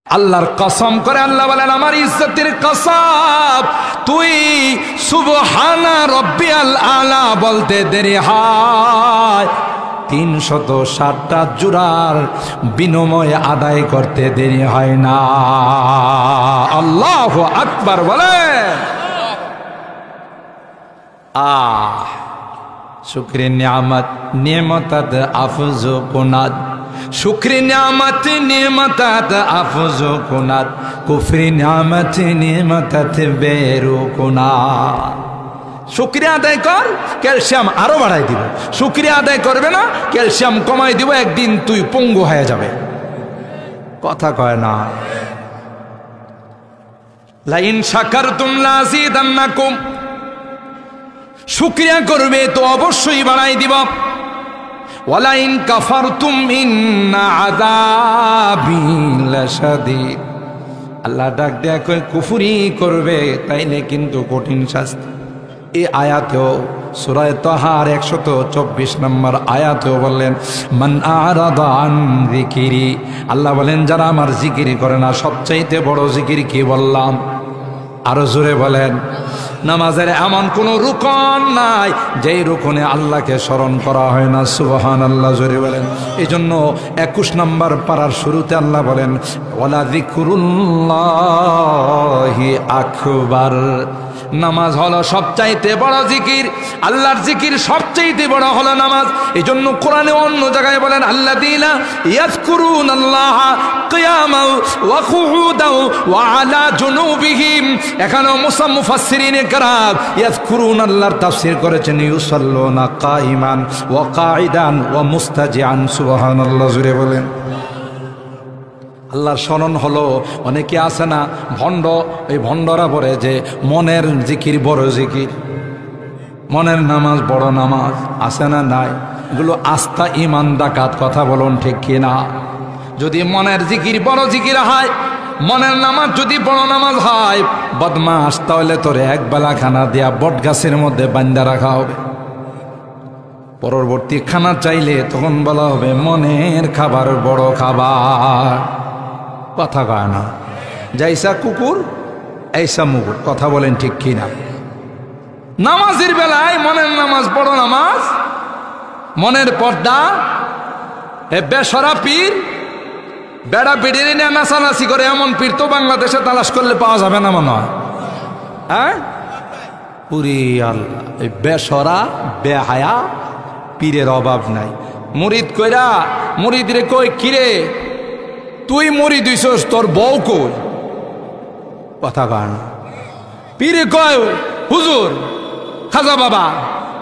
আল্লাহর কসম করে আল্লাহ বলেন, আমার ইজ্জতের কসম, তুই সুবহানা রব্বিয়াল আলা বলতে দেরি হয় 360টা জোড়ার বিনিময় আদায় করতে দেরি হয় না। আল্লাহু আকবার বলে। শুকরি নিয়ামত নিয়ামতাত আফজু কুনাত, শুকরি নিয়ামত নিয়ামতাত আফজু কুনাত, কুফরি নিয়ামত নিয়ামতাত বেরু কুনাত। শুকরিয়া আদায় কর, ক্যালসিয়াম আরো বাড়াই দিব। শুকরিয়া আদায় করবে না, ক্যালসিয়াম কমাই দিব, একদিন তুই পঙ্গু হয়ে যাবে। কথা কয় না। লাইন শাকারতুম লাযিদান্নাকুম, শুকরিয়া করবে তো অবশ্যই বাড়াই দিব। ওয়ালাইন কাফারতুম ইন্না আযাবি লাশাদীদ, আল্লাহ ডাক দেয়া কয় কুফরি করবে তাইলে কিন্তু কঠিন শাস্তি। এই আয়াতেও সূরা তাহার 124 নম্বর আয়াতেও বললেন, মান আরাদা আন যিকরি, আল্লাহ বলেন যারা আমার জিকির করে না। সবচাইতে বড় জিকির কি বললাম? আরো জোরে বলেন। নামাজের এমন কোন রুকন নাই যেই রুকনে আল্লাহকে স্মরণ করা হয় না। সুবহানাল্লাহ, জোরে বলেন। এই জন্য 21 নম্বর পারার শুরুতে আল্লাহ বলেন, ওয়ালা যিকরুল্লাহি আকবার, নামাজ হলো সবচাইতে বড় জিকির। আল্লাহর জিকির সবচাইতে বড় হলো নামাজ। এই জন্য কোরআনে অন্য জায়গায় বলেন, আল্লাযীনা ইয়াযকুরুনাল্লাহা কিয়ামান ওয়া কুউদান ওয়া আলা জুনুবিহিম। এখানে মুফাসসিরিনে কেরাম ইয়াযকুরুনাল্লাহর তাফসীর করেছেন ইউসাল্লুনা কাইমান ওয়া কাঈদান ওয়া মুস্তাজিআন। সুবহানাল্লাহ, জোরে বলেন। আল্লাহর স্মরণ হলো, অনেকে আছে না ভণ্ড, এই ভণ্ডরা বলে যে মনের জিকির বড় জিকির, মনের নামাজ বড় নামাজ। আছে না? নাই। এগুলো আস্থা ইমান ডাকাত। কথা বলুন ঠিক কিনা? যদি মনের জিকির বড় জিকির হয়, মনের নামাজ যদি বড় নামাজ হয়, বদমাস, তাহলে তোরে একবেলা খানা দিয়া বট গাছের মধ্যে বান্ধা রাখা হবে। পরবর্তী খানা চাইলে তখন বলা হবে মনের খাবার বড় খাবার। কথা কয় না? যাইসা কুকুর এইসা মুকুর। কথা বলেন ঠিক কিনা? নামাজের বেলায় মনের নামাজ বড় নামাজ, মনের পর্দা। এ বেসরা পীর, বেড়া বেড়িয়ে নিয়ে নাচানাচি করে এমন পীর তো বাংলাদেশে তালাশ করলে পাওয়া যাবে না মনে হয়। হ্যাঁ, পুরি আল্লাহ, এই বেসরা বেহায়া পীরের অভাব নাই। মুরিদ কইরা মুরিদ রে কই, কিরে তুই মুরিদ হইছস, তোর বউ কই? কথা কয় না। পীরে কয়, হুজুর, খাজা বাবা,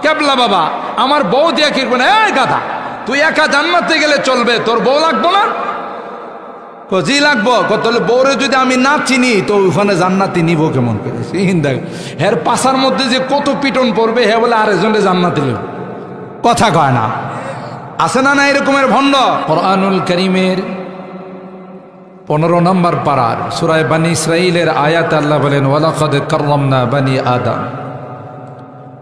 কেবলা বাবা, আমার বউ দিয়া কি করবে না? এই গাধা, তুই একা জান্নাতে গেলে চলবে, তোর বউ লাগবো না? জি লাগবো। তাহলে বউরে যদি আমি না চিনি তো ওখানে জান্নাতি নিব কেমন করে? দেখ, হের পাশার মধ্যে যে কত পিটন পড়বে, হে বলে আরেকজনে জান্নাতি নেব। কথা কয় না? আছে না না এরকমের ভণ্ড? কুরআনুল কারীমের 15 নম্বর পারার সূরা বনী ইসরাঈলের আয়াত আল্লাহ বলেন, ওয়ালাকাদ কাররামনা বনী আদম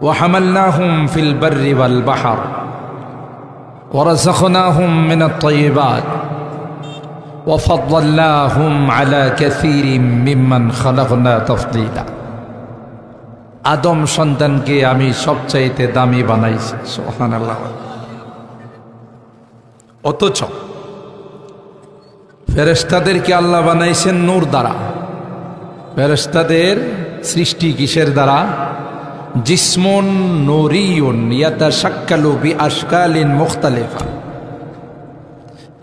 ওয়া হামালনাহুম ফিল বাররি ওয়াল বাহর ওয়া রাযাকনাহুম মিনাত তাইয়্যিবাত ওয়া ফাদ্দালনাহুম আলা কাসীরিম মিম্মান খালাকনা তাফদীলা। আদম সন্তানকে আমি সবচাইতে দামি বানাইছি। সুবহানাল্লাহ। অথচ ফেরেশতাদেরকে আল্লাহ বানাইছেন নূর দ্বারা। ফেরেশতাদের সৃষ্টি কিসের দ্বারা? জিসমুন নূরিয়ুন ইয়াতাশাক্কালু বিআশকালিন মুখতালিফা।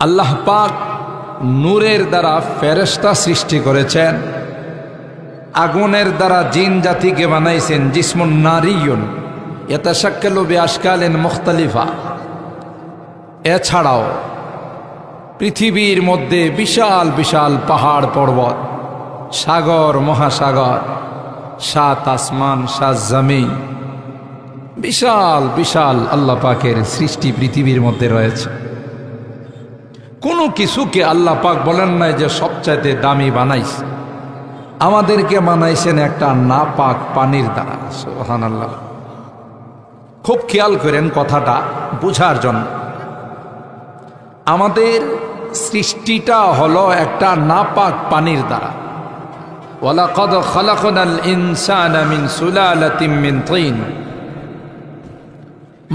আল্লাহ পাক নূরের দ্বারা ফেরেশতা সৃষ্টি করেছেন, আগুনের দ্বারা জিন জাতিকে বানাইছেন জিসমুন নারিয়ুন ইয়াতাশাক্কালু বিআশকালিন মুখতালিফা। এছাড়াও পৃথিবীর মধ্যে বিশাল বিশাল পাহাড় পর্বত, সাগর মহাসাগর, 7 আসমান 7 জমিন, বিশাল বিশাল আল্লাহ পাকের সৃষ্টি পৃথিবীর মধ্যে রয়েছে। কোনো কিছুকে আল্লাহ পাক বলেন নাই যে সবচাইতে দামি বানাইছে। আমাদেরকে বানাইছেন একটা নাপাক পানির দ্বারা। সুবহানাল্লাহ। খুব খেয়াল করেন কথাটা বুঝার জন্য। আমাদের সৃষ্টিটা হলো একটা নাপাক পানির দ্বারা। ওয়ালাকাদ খালাকনাল ইনসানা মিন সুলালাতিন মিন তিন,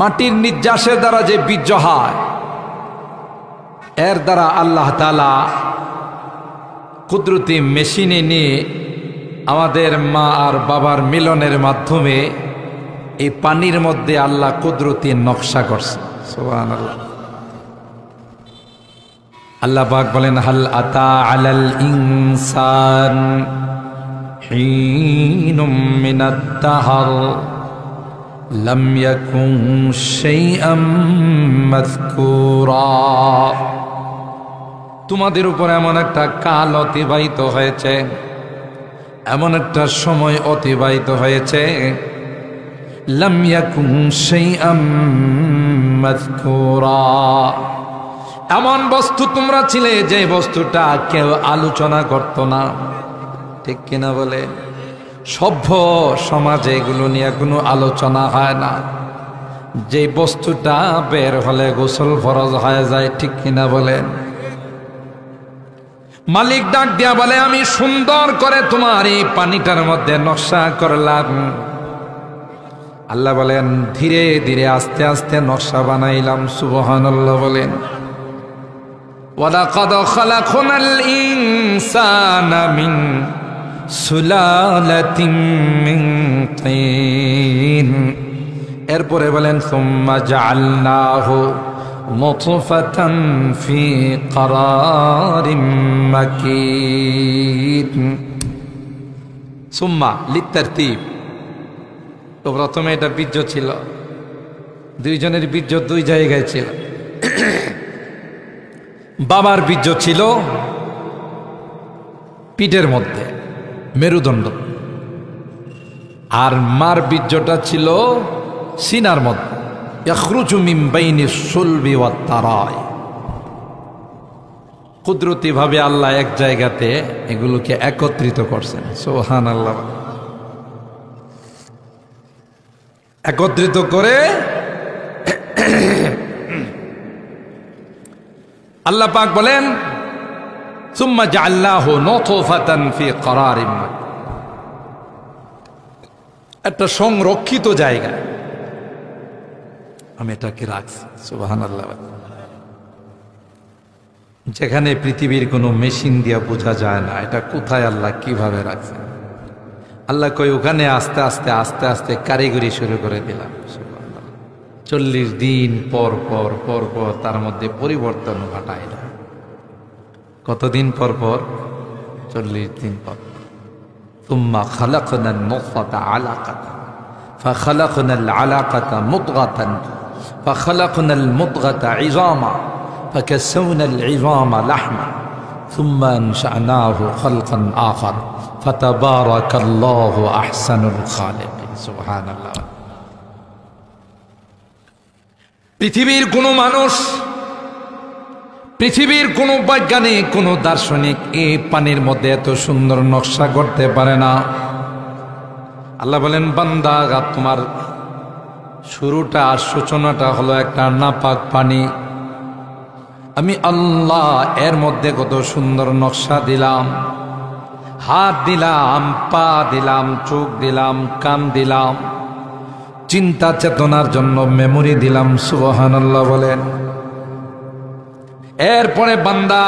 মাটির নির্যাসের দ্বারা যে বীর্য হয় এর দ্বারা আল্লাহ তাআলা কুদরতি মেশিনে নিয়ে আমাদের মা আর বাবার মিলনের মাধ্যমে এই পানির মধ্যে আল্লাহ কুদরতি নকশা করছে। সুবহানাল্লাহ। আল্লাহ পাক বলেন হাল আতা আলাল ইনসান হিনুম মিনাদ দাহর লাম ইয়াকুন শাইআম মাযকুরা, তোমাদের উপর এমন একটা কাল অতিবাহিত হয়েছে, এমন একটা সময় অতিবাহিত হয়েছে, লাম ইয়াকুন শাইআম মাযকুরা, এমন বস্তু তোমরা ছিলে যে বস্তুটা কেউ আলোচনা করত না। ঠিক কিনা বলে? সভ্য সমাজে এগুলো নিয়ে কোনো আলোচনা হয় না। যে বস্তুটা বের হলে গোসল ফরজ হয়ে যায়। ঠিক কিনা বলেন? মালিক ডাক দিয়া বলে আমি সুন্দর করে তোমার এই পানিটার মধ্যে নকশা করলাম। আল্লাহ বলেন ধীরে ধীরে আস্তে আস্তে নকশা বানাইলাম। সুবহানাল্লাহ বলেন। ওয়ালাকাদ খালাকনাল ইনসানা মিন সুলালাতিন মিন তিন, এরপরে বলেন সুম্মা জাআলনাহু নুতফাতান ফি ক্বারারিম মাকিন। সুম্মা লিতারতিব, তো প্রথমে এটা বীর্য ছিল, দুইজনের বীর্য দুই জায়গায় ছিল। বাবার বীর্য ছিল পিঠের মধ্যে মেরুদণ্ড, আর মার বীর্যটা ছিল সিনার মধ্যে। ইয়াখরুজু মিন বাইনিস সুলবি ওয়াত তারাই, কুদরতি ভাবে আল্লাহ এক জায়গাতে এগুলোকে একত্রিত করছেন। সুবহানাল্লাহ। একত্রিত করে আল্লাহ পাক বলেন সুম্মা জাআলনাহু নুতফাতান ফি ক্বারারিম মাকিন, একটা সংরক্ষিত জায়গা আমি এটাকে রাখছি। সুবহানাল্লাহ। যেখানে পৃথিবীর কোনো মেশিন দিয়ে বোঝা যায় না এটা কোথায় আল্লাহ কিভাবে রাখছেন। আল্লাহ কই ওখানে আস্তে আস্তে আস্তে আস্তে কারিগরি শুরু করে দিলাম। 40 দিন পর পর পর পর তার মধ্যে পরিবর্তন ঘটাইল। কতদিন পর পর? 40 দিন পর। সুম্মা খালাকনান নুতফাতা আলাকাতান ফাখালাকনাল আলাকাতা মুদগাতান ফাখালাকনাল মুদগাতা ইযামা ফাকাসাওনাল ইযামা লাহমা সুম্মা আনশানাহু খালকান আখার ফাতাবারাকাল্লাহু আহসানুল খালিকিন। সুবহানাল্লাহ। পৃথিবীর কোনো মানুষ, পৃথিবীর কোনো বৈজ্ঞানিক, কোনো দার্শনিক এই পানির মধ্যে এত সুন্দর নকশা করতে পারে না। আল্লাহ বলেন বান্দা তোমার শুরুটা সূচনাটা হলো একটা নাপাক পানি, আমি আল্লাহ এর মধ্যে কত সুন্দর নকশা দিলাম, হাত দিলাম, পা দিলাম, চোখ দিলাম, কান দিলাম, চিন্তা চেতনার জন্য মেমোরি দিলাম। সুবহানাল্লাহ বলেন। এরপরে বান্দা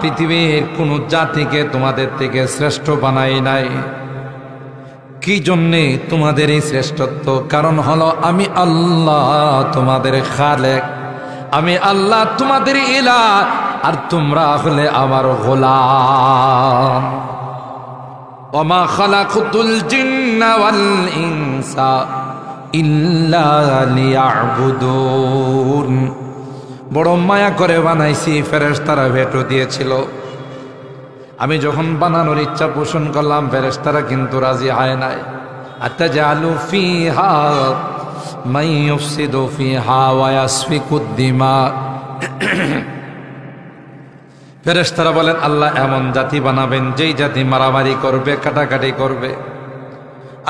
পৃথিবীর কোন জাতিকে তোমাদের থেকে শ্রেষ্ঠ বানাই নাই। কি জন্যে তোমাদের এই শ্রেষ্ঠত্ব? কারণ হলো আমি আল্লাহ তোমাদের খালেক, আমি আল্লাহ তোমাদের ইলাহ, আর তোমরা হলে আমার গোলাম। ওমা খালাকতুল জিন্না ওয়াল ইনসা ইল্লা লিয়াবুদুন, বড় মায়া করে বানাইছি। ফেরেশতারা ভেটো দিয়েছিল, আমি যখন বানানোর ইচ্ছা পোষণ করলাম ফেরেশতারা কিন্তু রাজি হয় নাই। আতাজালু ফিহা মান ইউফসিদু ফিহা ওয়া ইয়াসফিকুদ দিমা, ফেরেশতারা বলেন আল্লাহ এমন জাতি বানাবেন যেই জাতি মারামারি করবে, কাটাকাটি করবে।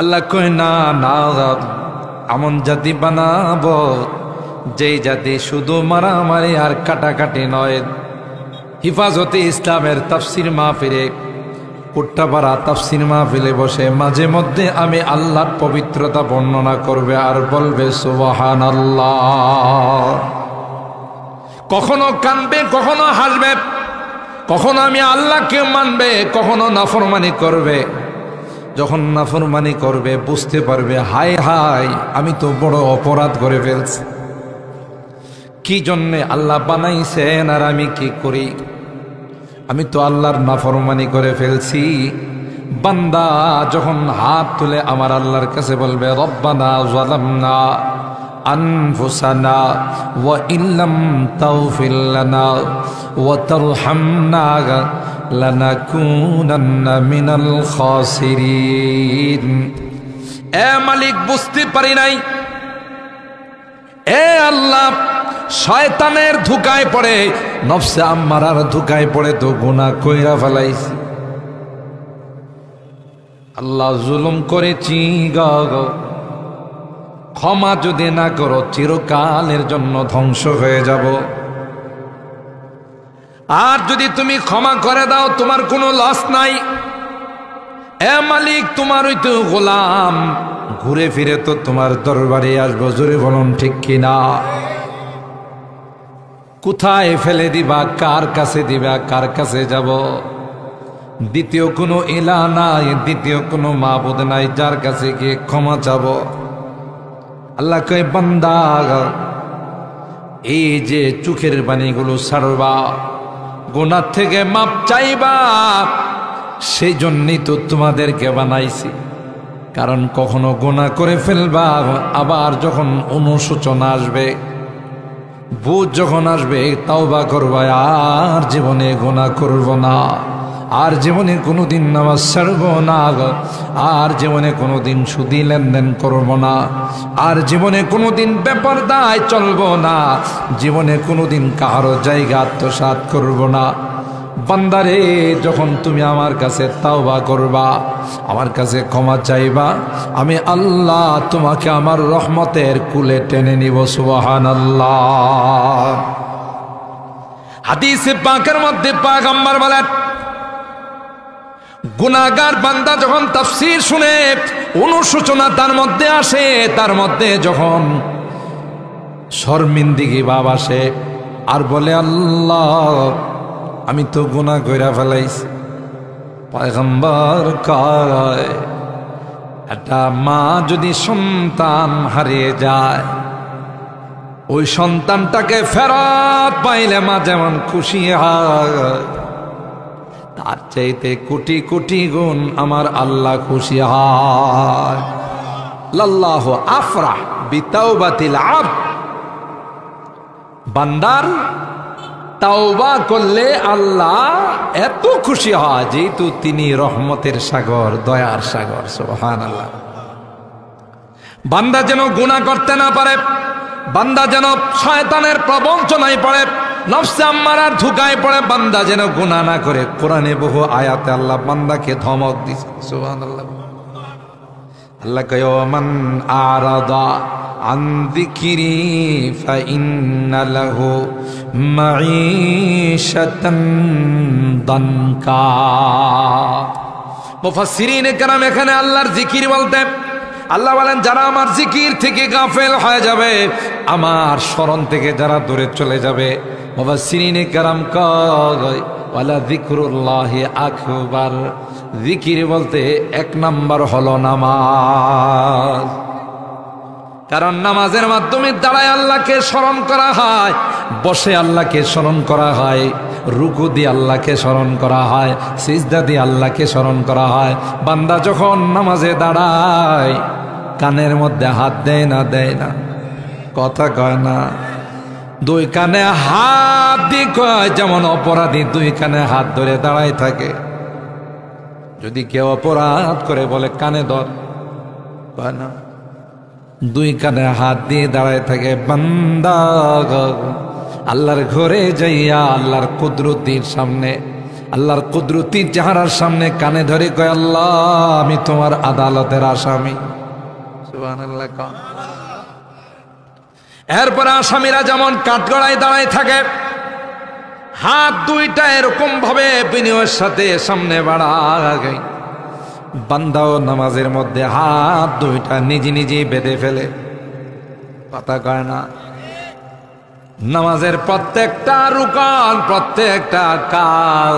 আল্লাহ কয় না না, এমন জাতি বানাবো যেই জাতি শুধু মারামারি আর কাটাকাটি নয়, হিফাজতে ইসলামের তাফসির মাহফিলে, কুট্টাপাড়া তাফসির মাহফিলে বসে মাঝে মধ্যে আমি আল্লাহর পবিত্রতা বর্ণনা করবে আর বলবে সুবহানাল্লাহ। কখনো কাঁদবে, কখনো হাসবে, কখনো আমি আল্লাহকে মানবে, কখনো নাফরমানি করবে। যখন নাফরমানি করবে বুঝতে পারবে হায় হায় আমি তো বড় অপরাধ করে ফেলছি, কি জন্যে আল্লাহ বানাইছেন আর আমি কি করি, আমি তো আল্লাহর নাফরমানি করে ফেলছি। বান্দা যখন হাত তুলে আমার আল্লাহর কাছে বলবে রব্বানা যালামনা আনফুসানা ওয়া ইল্লাম তাগফির লানা ওয়া তারহামনা লানাকুনান্না মিনাল খাসিরিন। এ মালিক, বুঝতে পারি নাই, এ আল্লাহ, শয়তানের ধোঁকায় পড়ে, নফসে আম্মারার ধোঁকায় পড়ে তো গুনাহ কইরা ফেলাইছি। আল্লাহ জুলুম করেছি গো, ক্ষমা যদি না করো চিরকালের জন্য ধ্বংস হয়ে যাব। আর যদি তুমি ক্ষমা করে দাও তোমার কোনো লস নাই। এ মালিক, তোমারই তো গোলাম, ঘুরে ফিরে তো তোমার দরবারে আসবো। জোরে বলুন ঠিক কিনা? কোথায় ফেলে দিবা, কার কাছে দিবা, কার কাছে যাব? দ্বিতীয় কোনো ইলাহ নাই, দ্বিতীয় কোনো মাবুদ নাই যার কাছে গিয়ে ক্ষমা চাব। আল্লাহ কয় বান্দা, এই যে চোখের বাণীগুলো ছাড়বা, গুনাহ থেকে মাপ চাইবা, সেই জন্যই তো তোমাদেরকে বানাইছি। কারণ কখনো গুনাহ করে ফেলবা, আবার যখন অনুশোচনা আসবে, বুঝ যখন আসবে, তাওবা করবা, আর জীবনে গুনাহ করব না, আর জীবনে কোনোদিন নামাজ ছাড়ব না, আর জীবনে কোনোদিন সুদি লেনদেন করব না, আর জীবনে কোনোদিন বেপরদায় চলব না, জীবনে কোনোদিন কারো জায়গা আত্মসাৎ করব না। বান্দারে, যখন তুমি আমার কাছে তাওবা করবা, আমার কাছে ক্ষমা চাইবা, আমি আল্লাহ তোমাকে আমার রহমতের কুলে টেনে নিব। সুবহানাল্লাহ। হাদিসে পাকের মধ্যে পয়গম্বর বলেন, গুনাহগার বান্দা যখন তাফসীর শুনে অনুশোচনা তার মধ্যে আসে, তার মধ্যে যখন শর্মিন্দিগি ভাব আসে, আর বলে আল্লাহ আমি তো গুনাহ কইরা ফেলাইছি। পয়গম্বর কয়, একটা মা যদি সন্তান হারিয়ে যায়, ওই সন্তানটাকে ফেরত পাইলে মা যেমন খুশি হয়, তার চাইতে কোটি কোটি গুণ আমার আল্লাহ খুশি হয়। লাল্লাহু আফরাহ বিতাওবাতিল আবদ। বান্দার তাওবা করলে আল্লাহ এত খুশি হয়, যেহেতু তিনি রহমতের সাগর, দয়ার সাগর। সুবহানাল্লাহ। বান্দা যেন গুনাহ করতে না পারে, বান্দা যেন শয়তানের প্রবঞ্চনায় পড়ে, নফসে আম্মারার ধোঁকায় পড়ে, বান্দা যেন গুনাহ না করে। কোরআনে বহু আয়াতে আল্লাহ বান্দাকে ধমক দিয়েছে। সুবহানাল্লাহ। আল্লাহ কয়, মান আরাদা আন যিকরি ফাইন্না লাহু মাঈশাতান দানকা। মুফাসসিরিনে কেরাম এখানে আল্লাহর জিকির বলতে আল্লাহ বলেন, যারা আমার জিকির থেকে গাফেল হয়ে যাবে, আমার স্মরণ থেকে যারা দূরে চলে যাবে, মুফাসসিরিনে কেরাম কয় ওয়ালা যিকরুল্লাহি আকবার। জিকির বলতে এক নাম্বার হলো নামাজ। কারণ নামাজের মাধ্যমে দাঁড়ায় আল্লাহকে স্মরণ করা হয়, বসে আল্লাহকে স্মরণ করা হয়, রুকু দিয়ে আল্লাহকে স্মরণ করা হয়, সিজদা দিয়ে আল্লাহকে স্মরণ করা হয়। বান্দা যখন নামাজে দাঁড়ায়, কানের মধ্যে হাত দেয় না, দেয় না, কথা কয় না, দুই কানে হাত দিয়ে কয়, যেমন অপরাধী দুই কানে হাত ধরে দাঁড়ায় থাকে। যদি কেউ অপরাধ করে বলে কানে ধর, কয় না, দুই কানে হাত দিয়ে দাঁড়ায় থাকে। বান্দা আল্লাহর ঘরে যাইয়া আল্লাহর কুদরতির সামনে, আল্লাহর কুদরতির চেহারার সামনে কানে ধরে কয়, আল্লাহ আমি তোমার আদালতের আসামি। সুবহানাল্লাহ। এরপরে আসামিরা যেমন কাঠগড়ায় দাঁড়ায় থাকে, হাত দুইটা এরকম ভাবে বিনয়ের সাথে সামনে বাড়ায়, বান্দাও নামাজের মধ্যে হাত দুইটা নিজে নিজে বেঁধে ফেলে, কথা কয় না। নামাজের প্রত্যেকটা রুকান, প্রত্যেকটা কাজ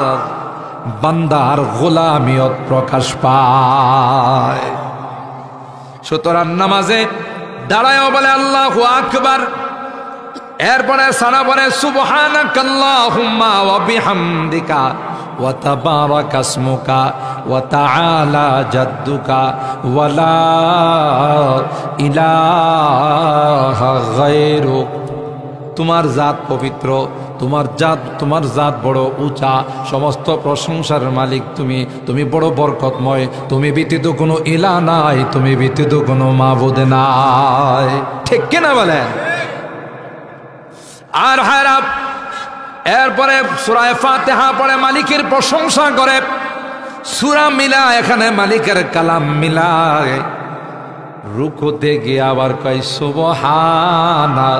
বান্দার গোলামিয়ত প্রকাশ পায়। সুতরাং নামাজে দাঁড়ায়ও বলে আল্লাহু আকবার, এরপরে সানা বলে সুবহানাকাল্লাহুম্মা ওয়া বিহামদিকা ওয়া তাবারাকা ইসমুকা ওয়া তাআলা জাদ্দুকা ওয়া লা ইলাহা গায়রুক। তোমার জাত পবিত্র, তোমার জাত বড় উঁচা, সমস্ত প্রশংসার মালিক তুমি, তুমি বড় বরকতময়, তুমি ব্যতীত কোনো ইলা নাই, তুমি ব্যতীত কোনো মাবুদ নাই। ঠিক কিনা বলেন? আর হায়রা এরপরে সূরা ফাতিহা পড়ে মালিকের প্রশংসা করে, সূরা মিলা এখানে মালিকের কালাম মিলায়, রুকুতে গিয়ে আবার কয় সুবহানা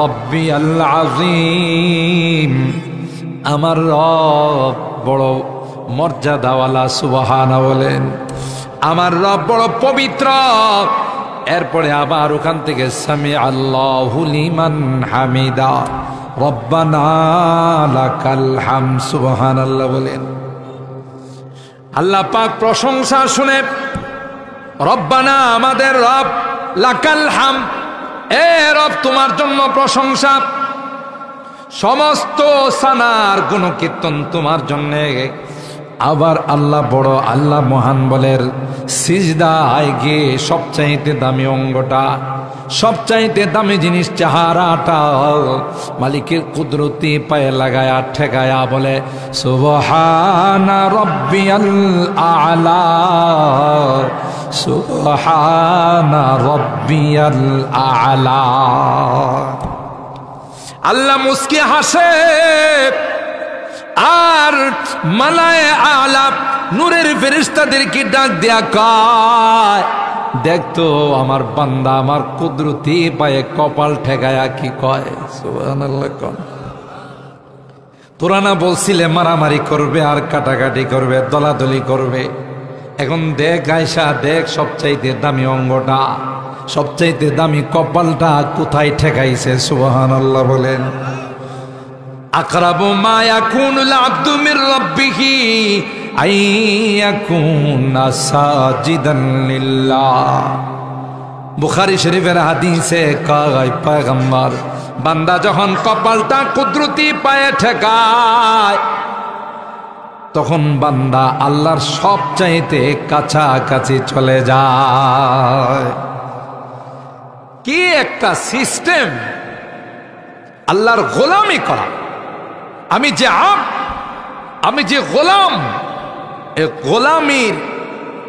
রব্বিয়াল আযীম, আমার রব বড় মর্যাদাওয়ালা, সুবহানা বলেন, আমার রব বড় পবিত্র। এরপরে আবার ওখান থেকে সামি আল্লাহু লিমান হামিদা রব্বানা লাকাল হামদ, সুবহানাল্লাহ বলেন। আল্লাহ পাক প্রশংসা শুনে রব্বানা আমাদের রব, লাকাল হামদ এ রব তোমার জন্য প্রশংসা, সমস্ত সানার গুণকীর্তন তোমার জন্য। আবার আল্লাহ বড়, আল্লাহ মহান বলের সিজদায় গিয়ে সবচাইতে দামি অঙ্গটা, সবচাইতে দামি জিনিস চেহারাটা মালিকের কুদরতি পায়ে লাগায়া ঠেকায়া বলে সুবহানা রব্বিয়াল আ'লা, সুবহানা রব্বিয়াল আ'লা। আল্লাহ মুস্কি হাসে, আর মালায়ে আলা নূরের ফেরেশতাদেরকে ডাক দেয়া কয়, দেখতো আমার বান্দা আমার কুদরতি পায়ে কপাল ঠেকায়া কি কয়, সুবহানাল্লাহ। কোন তোরা না বলছিলে মারামারি করবে আর কাটাকাটি করবে, দলাদলি করবে, এখন দেখ আয়সা, দেখ সবচাইতে দামি অঙ্গটা, সবচাইতে দামি কপালটা কোথায় ঠেকাইছে, সুবহানাল্লাহ বলেন। আকরাবু মা ইয়াকুনুল আবদু মির রাব্বিহি আইয়াকুনা সাজিদান লিল্লাহ। বুখারী শরীফের হাদিসে কয় পয়গম্বর, বান্দা যখন কপালটা কুদরতি পায়ে ঠেকায় তখন বান্দা আল্লাহর সবচাইতে কাছাকাছি চলে যায়। কি একটা সিস্টেম আল্লাহর গোলামি করা। আমি যে গোলাম, এ গোলামির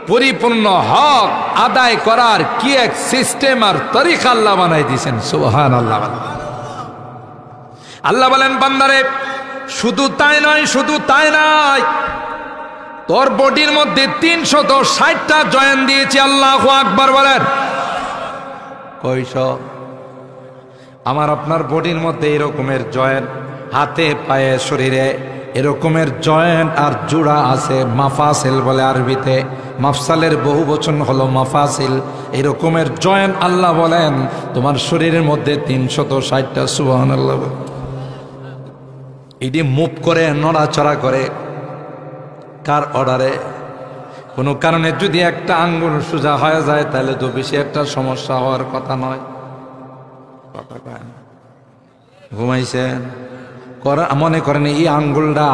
পরিপূর্ণ হক আদায় করার কি এক সিস্টেম আর তরিকা আল্লাহ বানাই দিয়েছেন, সুবহানাল্লাহ। আল্লাহ বলেন বান্দারে শুধু তাই নয়, শুধু তাই নয়, তোর বডির মধ্যে 360টা জয়েন দিয়েছি, আল্লাহু আকবার বলেন। কয়শ? আমার আপনার বডির মধ্যে এরকমের জয়েন্ট, হাতে পায়ে শরীরে এরকমের জয়েন্ট আর জোড়া আছে, মাফাসিল বলে আরবিতে, মাফসালের বহু বচন হলো মাফাসিল। এরকমের জয়েন্ট আল্লাহ বলেন তোমার শরীরের মধ্যে 360টা, সুবহানাল্লাহ। এটি মুভ করে, নড়াচড়া করে, কার অর্ডারে? কোনো কারণে যদি একটা আঙ্গুল সোজা হয়ে যায় তাহলে তো বেশি একটা সমস্যা হওয়ার কথা নয়। ঘুমাইছেন, মনে করেন এই আঙ্গুলটা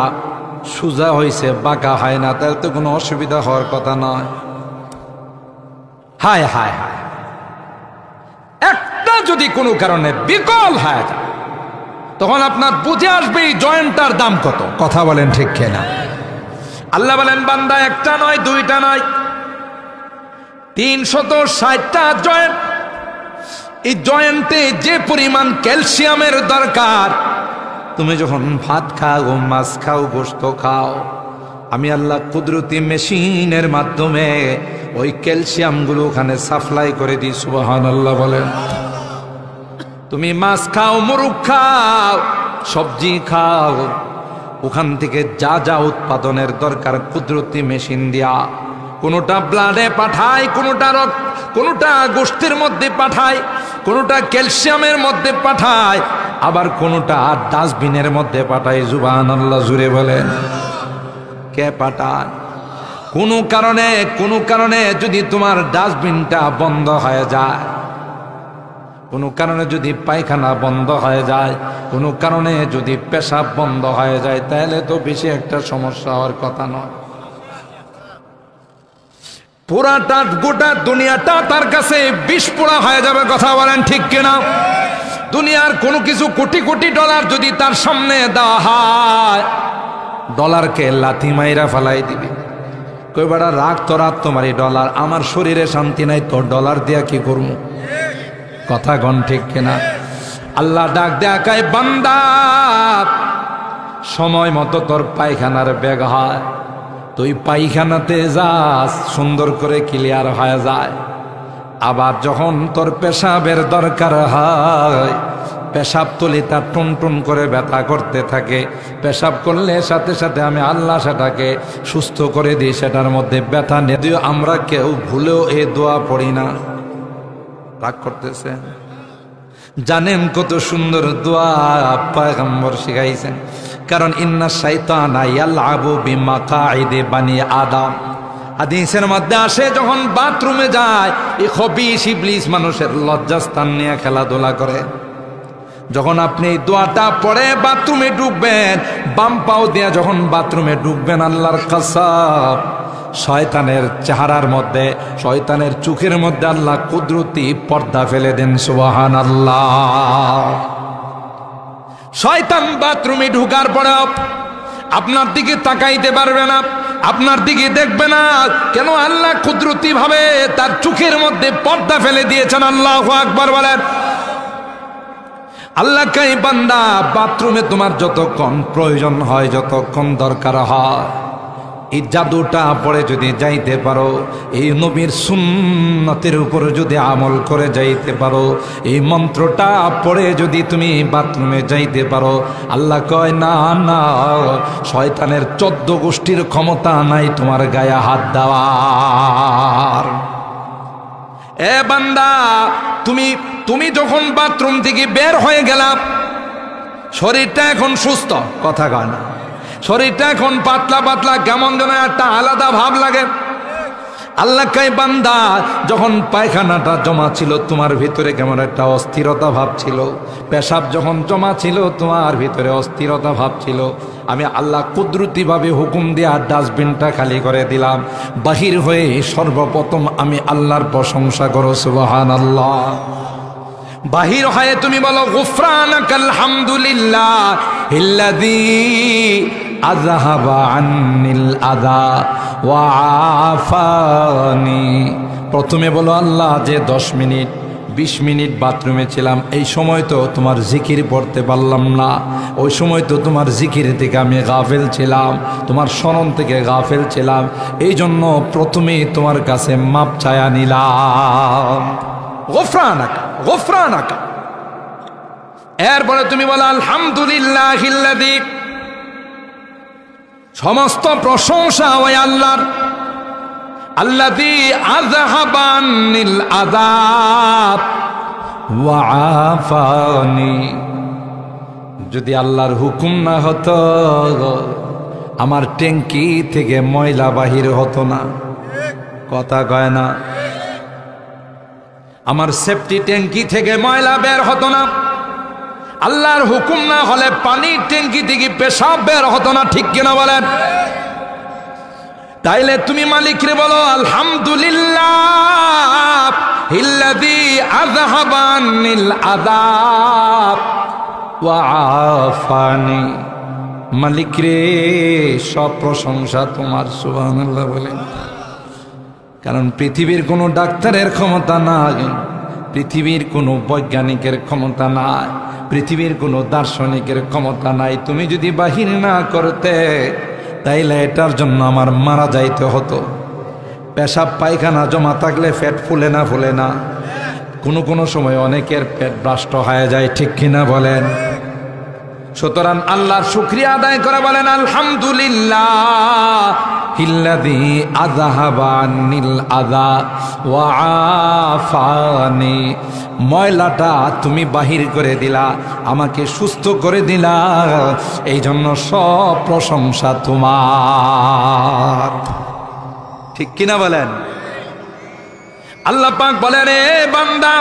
সোজা হয়েছে, বাঁকা হয় না, তাহলে তো কোনো অসুবিধা হওয়ার কথা নয়। হায় হায় হায়, একটা যদি কোনো কারণে বিকল হয়ে যায় তখন আপনার বুঝে আসবে এই জয়েন্টটার দাম কত। কথা বলেন ঠিক কিনা? আল্লাহ বলেন বান্দা একটা নয়, দুইটা নয়, 360টা জয়েন্ট। এই জয়েন্টে যে পরিমাণ ক্যালসিয়ামের দরকার, তুমি যখন ভাত খাও, মাছ খাও, গোশত খাও, আমি আল্লাহ কুদরতি মেশিনের মাধ্যমে ওই ক্যালসিয়ামগুলো ওখানে সাপ্লাই করে দিই, সুবহানাল্লাহ বলেন। তুমি মাছ খাও, মুরগ খাও, সবজি খাও, ওখান থেকে যা যা উৎপাদনের দরকার কুদরতি মেশিন দিয়া, কোনোটা ব্লাডে পাঠায়, কোনোটা গোষ্ঠীর মধ্যে পাঠায়, কোনোটা ক্যালসিয়ামের মধ্যে পাঠায়, আবার কোনোটা ডাস্টবিনের মধ্যে পাঠায়। সুবহানাল্লাহ, জুড়ে বলেন। কে পাঠায়? কোনো কারণে যদি তোমার ডাস্টবিনটা বন্ধ হয়ে যায়, কোনো কারণে যদি পায়খানা বন্ধ হয়ে যায়, কোনো কারণে যদি পেশাব বন্ধ হয়ে যায়, তাহলে তো বেশি একটা সমস্যা হওয়ার কথা নয়। পুরাটা গোটা দুনিয়াটা তার কাছে বিষ পোড়া হয়ে যাবে। কথা বলেন ঠিক কিনা? দুনিয়ার কোনো কিছু কোটি কোটি ডলার যদি তার সামনে দেওয়া হয়, ডলারকে লাথি মাইরা ফেলাই দিবে। কই বেড়া রাগ তো রাগ, তোমারই ডলার, আমার শরীরে শান্তি নাই, তোর ডলার দিয়া কি করবো? কথা গণ ঠিক কিনা? আল্লাহ ডাক দেয়া কয়, বান্দা সময় মতো তোর পায়খানার বেগ হয়, তুই পায়খানাতে যাস, সুন্দর করে ক্লিয়ার হয়ে যায়। আবার যখন তোর পেশাবের দরকার হয়, পেশাব তলিটা টুনটুন করে ব্যথা করতে থাকে, পেশাব করলে সাথে সাথে আমি আল্লাহ সেটাকে সুস্থ করে দিই, সেটার মধ্যে ব্যথা নেই। আমরা কেউ ভুলেও এই দোয়া পড়ি না। রাগ করতেছে? জানেন কত সুন্দর দোয়া পয়গম্বর শিখাইছেন। কারণ ইন্না শাইতানা ইয়ালআবু বিমাকাইদি বানি আদম, হাদিসের মধ্যে আসে যখন বাথরুমে যায়, এই খবিশ ইবলিস মানুষের লজ্জাস্থান নিয়ে খেলাধুলা করে। যখন আপনি এই দোয়াটা পড়ে বাথরুমে ঢুকবেন, বাম পাও দিয়ে যখন বাথরুমে ঢুকবেন, আল্লাহর কসম, শয়তানের চেহারার মধ্যে, শয়তানের চোখের মধ্যে আল্লাহ কুদরতি পর্দা ফেলে দেন। সুবহানাল্লাহ। শয়তান বাথরুমে ঢুকার পরে আপনার দিকে তাকাইতে পারবে না, আপনার দিকে দেখবে না। কেন? আল্লাহ কুদরতি ভাবে তার চোখের মধ্যে পর্দা ফেলে দিয়েছেন। আল্লাহু আকবার বলেন। আল্লাহ কয়, বান্দা বাথরুমে তোমার যতক্ষণ প্রয়োজন হয়, যতক্ষণ দরকার হয়, এই জাদুটা পড়ে যদি যাইতে পারো, এই নবীর সুন্নতের উপর যদি আমল করে যাইতে পারো, এই মন্ত্রটা পড়ে যদি তুমি বাথরুমে যাইতে পারো, আল্লাহ কয় না না, শয়তানের 14 গোষ্ঠীর ক্ষমতা নাই তোমার গায়ে হাত দেওয়ার। এ বান্দা, তুমি যখন বাথরুম থেকে বের হয়ে গেলাম, শরীরটা এখন সুস্থ, কথা কয় না, শরীরটা এখন পাতলা পাতলা, কেমন যেন একটা আলাদা ভাব লাগে। আল্লাহ কয়, বান্দা যখন পায়খানাটা জমা ছিল তোমার ভিতরে কেমন একটা অস্থিরতা ভাব ছিল, পেশাব যখন জমা ছিল তোমার ভিতরে অস্থিরতা ভাব ছিল, আমি আল্লাহ কুদরতিভাবে হুকুম দিয়ে ডাস্টবিনটা খালি করে দিলাম। বাহির হয়ে সর্বপ্রথম আমি আল্লাহর প্রশংসা করো। সুবহানাল্লাহ। বাহির হয়ে তুমি বলো, গুফরানাকাল হামদুলিল্লাহ ইল্লাযী আযহাবা আন্নিল আযা ওয়া আফানি। প্রথমে বলো, আল্লাহ যে 10 মিনিট 20 মিনিট বাথরুমে ছিলাম, এই সময় তো তোমার জিকির পড়তে পারলাম না, ওই সময় তো তোমার জিকির থেকে আমি গাফেল ছিলাম, তোমার স্মরণ থেকে গাফেল ছিলাম, এই জন্য প্রথমেই তোমার কাছে মাপ চায়া নিলাম। গুফরানাকা গুফরানাকা। এরপরে তুমি বলো, আলহামদুলিল্লাহিল্লাযী, সমস্ত প্রশংসা ওই আল্লাহর, আল্লাযী আযহাবা আন্নিল আযাব ওয়া আফানি। যদি আল্লাহর হুকুম না হতো, আমার ট্যাঙ্কি থেকে ময়লা বাহির হতো না, কথা কয় না, আমার সেফটি ট্যাঙ্কি থেকে ময়লা বের হতো না। আল্লাহর হুকুম না হলে পানির ট্যাঙ্কি থেকে পেশাব বের হতো না, ঠিক কিনা বলেন? তাইলে তুমি মালিকরে বলো, আলহামদুলিল্লাহ ইল্লাযী আযহাবা আন্নিল আযাব ওয়া আফানি। মালিকরে সব প্রশংসা তোমার। সুবহানাল্লাহ বলেন। কারণ পৃথিবীর কোনো ডাক্তারের ক্ষমতা নাই, পৃথিবীর কোনো বৈজ্ঞানিকের ক্ষমতা নাই, পৃথিবীর কোনো দার্শনিকের ক্ষমতা নাই। তুমি যদি বাহির না করতে, তাইলে এটার জন্য আমার মারা যাইতে হতো। পেশাব পায়খানা জমা থাকলে পেট ফুলে না, কোনো সময় অনেকের পেট ব্রাষ্ট হয়ে যায়, ঠিক কিনা বলেন? সুতরাং আল্লাহর শুকরিয়া আদায় করে বলেন আলহামদুলিল্লাহ হিল্লাযী আযহাবা আন্নিল আযা ওয়া আফানি। ময়লাটা তুমি বাহির করে দিলা, আমাকে সুস্থ করে দিলা, এই জন্য সব প্রশংসা তোমার। ঠিক কিনা বলেন? আল্লাহ পাক বলেন এ বান্দা,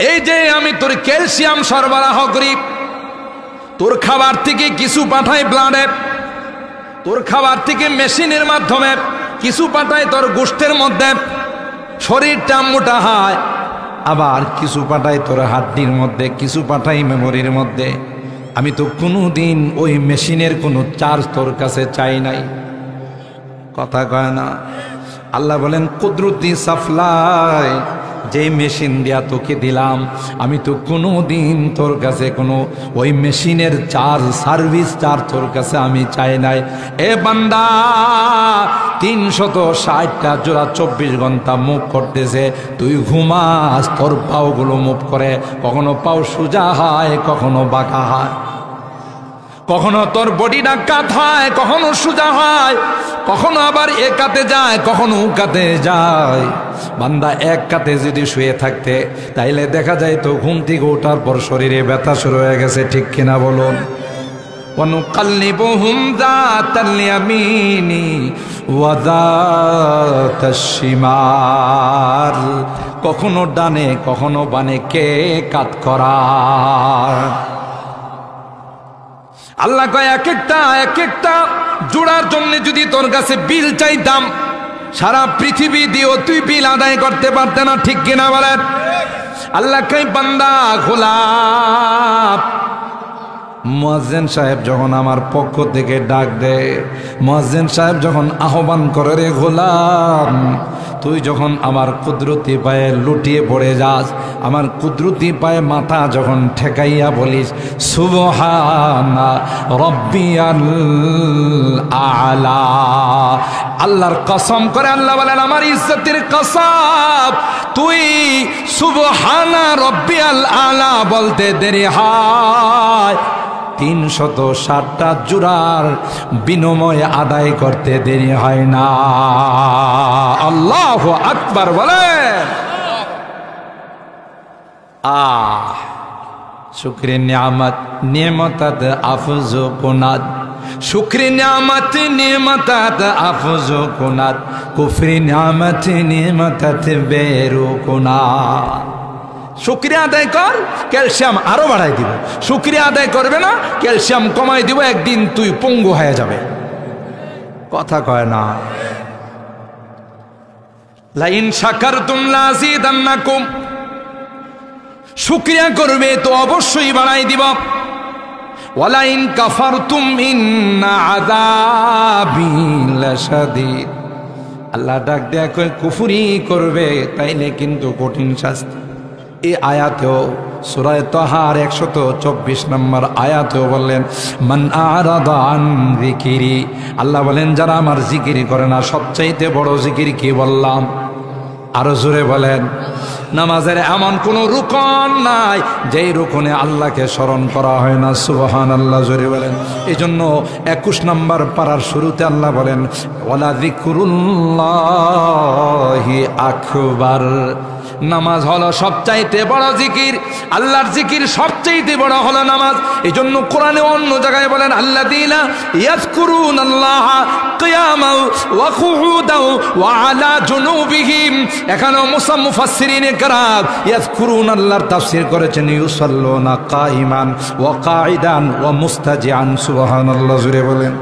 এই যে আমি তোর ক্যালসিয়াম সরবরাহ করি, তোর খাবার থেকে কিছু পাঠাই ব্লাডে, তোর খাবার থেকে মেশিনের মাধ্যমে কিছু পাঠাই তোর গোষ্ঠের মধ্যে, শরীরটা মোটা হয়, আবার কিছু পাঠাই তোর হাড্ডির মধ্যে, কিছু পাঠাই মেমোরির মধ্যে। আমি তো কোনোদিন ওই মেশিনের কোনো চার্জ তোর কাছে চাই নাই। কথা কয় না? আল্লাহ বলেন কুদরতি সাপ্লাই, যে মেশিন দিয়া তোকে দিলাম, আমি তো কোনো দিন তোর কাছে কোনো ওই মেশিনের চার্জ, সার্ভিস চার্জ তোর কাছে আমি চাই নাই। এ বান্দা, 360টা জোড়া 24 ঘন্টা মুভ করতেছে, তুই ঘুমাস, তোর পাওগুলো মুভ করে, কখনো পাও সোজা হয়, কখনো বাঁকা হয়, কখনো তোর বডিটা কাত হয়, কখনো সোজা হয়, কখনো আবার এক কাতে যায়, কখনো ও কাতে যায়। বান্দা এক কাতে যদি শুয়ে থাকতে, তাইলে দেখা যায় তো ঘুম থেকে ওঠার পর শরীরে ব্যথা শুরু হয়ে গেছে। ঠিক কিনা বলুন? ওয়ানুকাল্লিবুহুম যাতাল ইয়ামিনি ওয়া যাতাশ শিমাল, কখনো ডানে কখনো বামে কে কাত করা। আল্লাহ কয় এক একটা জোড়ার জন্য যদি তোর কাছে বিল চাইতাম, সারা পৃথিবী দিয়েও তুই বিল আদায় করতে পারতে না। ঠিক কিনা বলেন? আল্লাহ কয় বান্দা গোলাপ, মুয়াজ্জিন সাহেব যখন আমার পক্ষ থেকে ডাক দেয়, মুয়াজ্জিন সাহেব যখন আহ্বান করে, রে গোলাম, তুই যখন আমার কুদরতি পায়ে লুটিয়ে পড়ে যাস, আমার কুদরতি পায়ে মাথা যখন ঠেকাইয়া বলিস সুবহানা রব্বিয়াল আলা, আল্লাহর কসম করে আল্লাহ বলেন আমার ইজ্জতের কসম, তুই সুবহানা রব্বিয়াল আলা বলতে দেরি হয় 360টা জোড়ার বিনিময় আদায় করতে দেরি হয় না। আল্লাহু আকবার বলেন। শুকরে নিয়ামত নিয়ামতাত আফজু কুনাত, শুকরে নিয়ামত নিয়ামতাত আফজু কুনাত, কুফরি নিয়ামত নিয়ামতাত বেরু কুনাত। শুকরিয়া আদায় কর, ক্যালসিয়াম আরো বাড়াই দিব। শুকরিয়া আদায় করবে না, ক্যালসিয়াম কমাই দিব, একদিন তুই পঙ্গু হয়ে যাবে। কথা কয় না? লাইন শাকারতুম লাযিদান্নাকুম, শুকরিয়া করবে তো অবশ্যই বাড়াই দিব। ওয়ালাইন কাফারতুম ইন্না আযাবি লাশাদীদ, আল্লাহ ডাক দেয়া কয় কুফরি করবে তাইলে কিন্তু কঠিন শাস্তি। এই আয়াতেও সূরা তাহার 124 নম্বর আয়াতেও বললেন মান আরাদা আন যিকিরি, আল্লাহ বলেন যারা আমার জিকির করে না। সবচাইতে বড় জিকির কি বললাম? আরো জোরে বলেন। নামাজের এমন কোন রুকন নাই যেই রুকনে আল্লাহকে স্মরণ করা হয় না। সুবহানাল্লাহ, জোরে বলেন। এই জন্য 21 নম্বর পারার শুরুতে আল্লাহ বলেন ওয়ালা যিকরুল্লাহি আকবার, নামাজ হলো সবচাইতে বড় জিকির, আল্লাহর জিকির সবচাইতে বড় হলো নামাজ। এই জন্য কোরআনে অন্য জায়গায় বলেন আল্লাযীনা ইয়াযকুরুনাল্লাহা কিয়ামান ওয়া কুউদান ওয়া আলা জুনুবিহিম। এখানে মুফাসসিরিনে কেরাম ইয়াযকুরুনাল্লাহর তাফসীর করেছেন ইউসাল্লুনা কাইমান ওয়া কাঈদান ওয়া মুস্তাজিআন। সুবহানাল্লাহ, জোরে বলেন।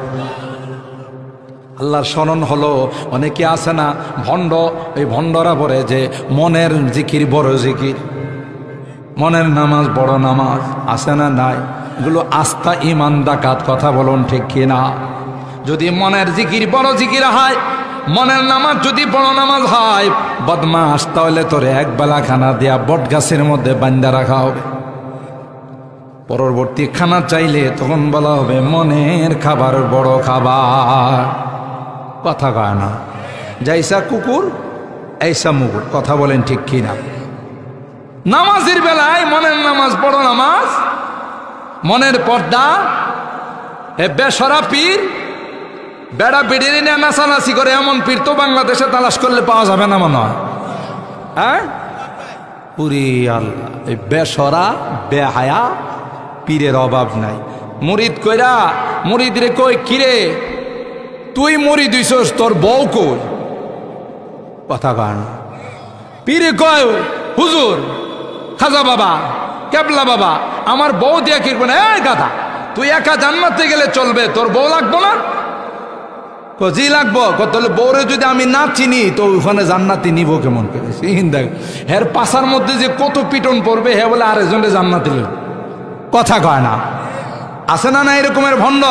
আল্লাহর স্মরণ হলো, অনেকে আছে না ভণ্ড, এই ভণ্ডরা বলে যে মনের জিকির বড় জিকির, মনের নামাজ বড় নামাজ। আছে না? নাই। এগুলো আস্থা ইমান ডাকাত। কথা বলুন ঠিক কিনা? যদি মনের জিকির বড় জিকির হয়, মনের নামাজ যদি বড় নামাজ হয়, বদমাস, তাহলে তোরে এক বেলা খানা দিয়া বট গাছের মধ্যে বান্ধা রাখা হবে। পরবর্তী খানা চাইলে তখন বলা হবে মনের খাবার বড় খাবার। কথা কয় না? যাইসা কুকুর এইসা মুগুর। কথা বলেন ঠিক কিনা? নামাজের বেলায় মনের নামাজ বড় নামাজ, মনের পর্দা, এ বেসরা পীর, বেড়া বেড়িয়ে নিয়ে নাচানাচি করে এমন পীর তো বাংলাদেশে তালাশ করলে পাওয়া যাবে না মনে হয়। হ্যাঁ, পুরি আল্লাহ, এই বেসরা বেহায়া পীরের অভাব নাই। মুরিদ কইরা মুরিদ রে কই, কিরে তুই মুরিদ হইছস, তোর বউ কই? কথা কয় না। পীরে কয়, হুজুর, খাজা বাবা, কেবলা বাবা, আমার বউ দিয়া কিরব না। এই গাধা, তুই একা জান্নাতে গেলে চলবে, তোর বউ লাগবো না? জি লাগবো। তাহলে বউরে যদি আমি না চিনি তো ওখানে জান্নাতি নিব কেমন করে? হের পাশার মধ্যে যে কত পিটন পড়বে, হে বলে আরেকজনের জান্নাতি নিল। কথা কয় না। আছে না না এরকমের ভণ্ড?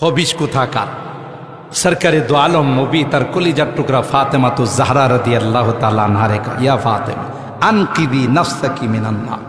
হবিস কোথাকার। সরকারে দো আলম নবী তার কলিজার টুকরা ফাতেমা তো জাহরা রাদিয়াল্লাহু তাআলা আনহারে কা, ইয়া ফাতেমা আনকিবি নাফসাকি মিনান্নার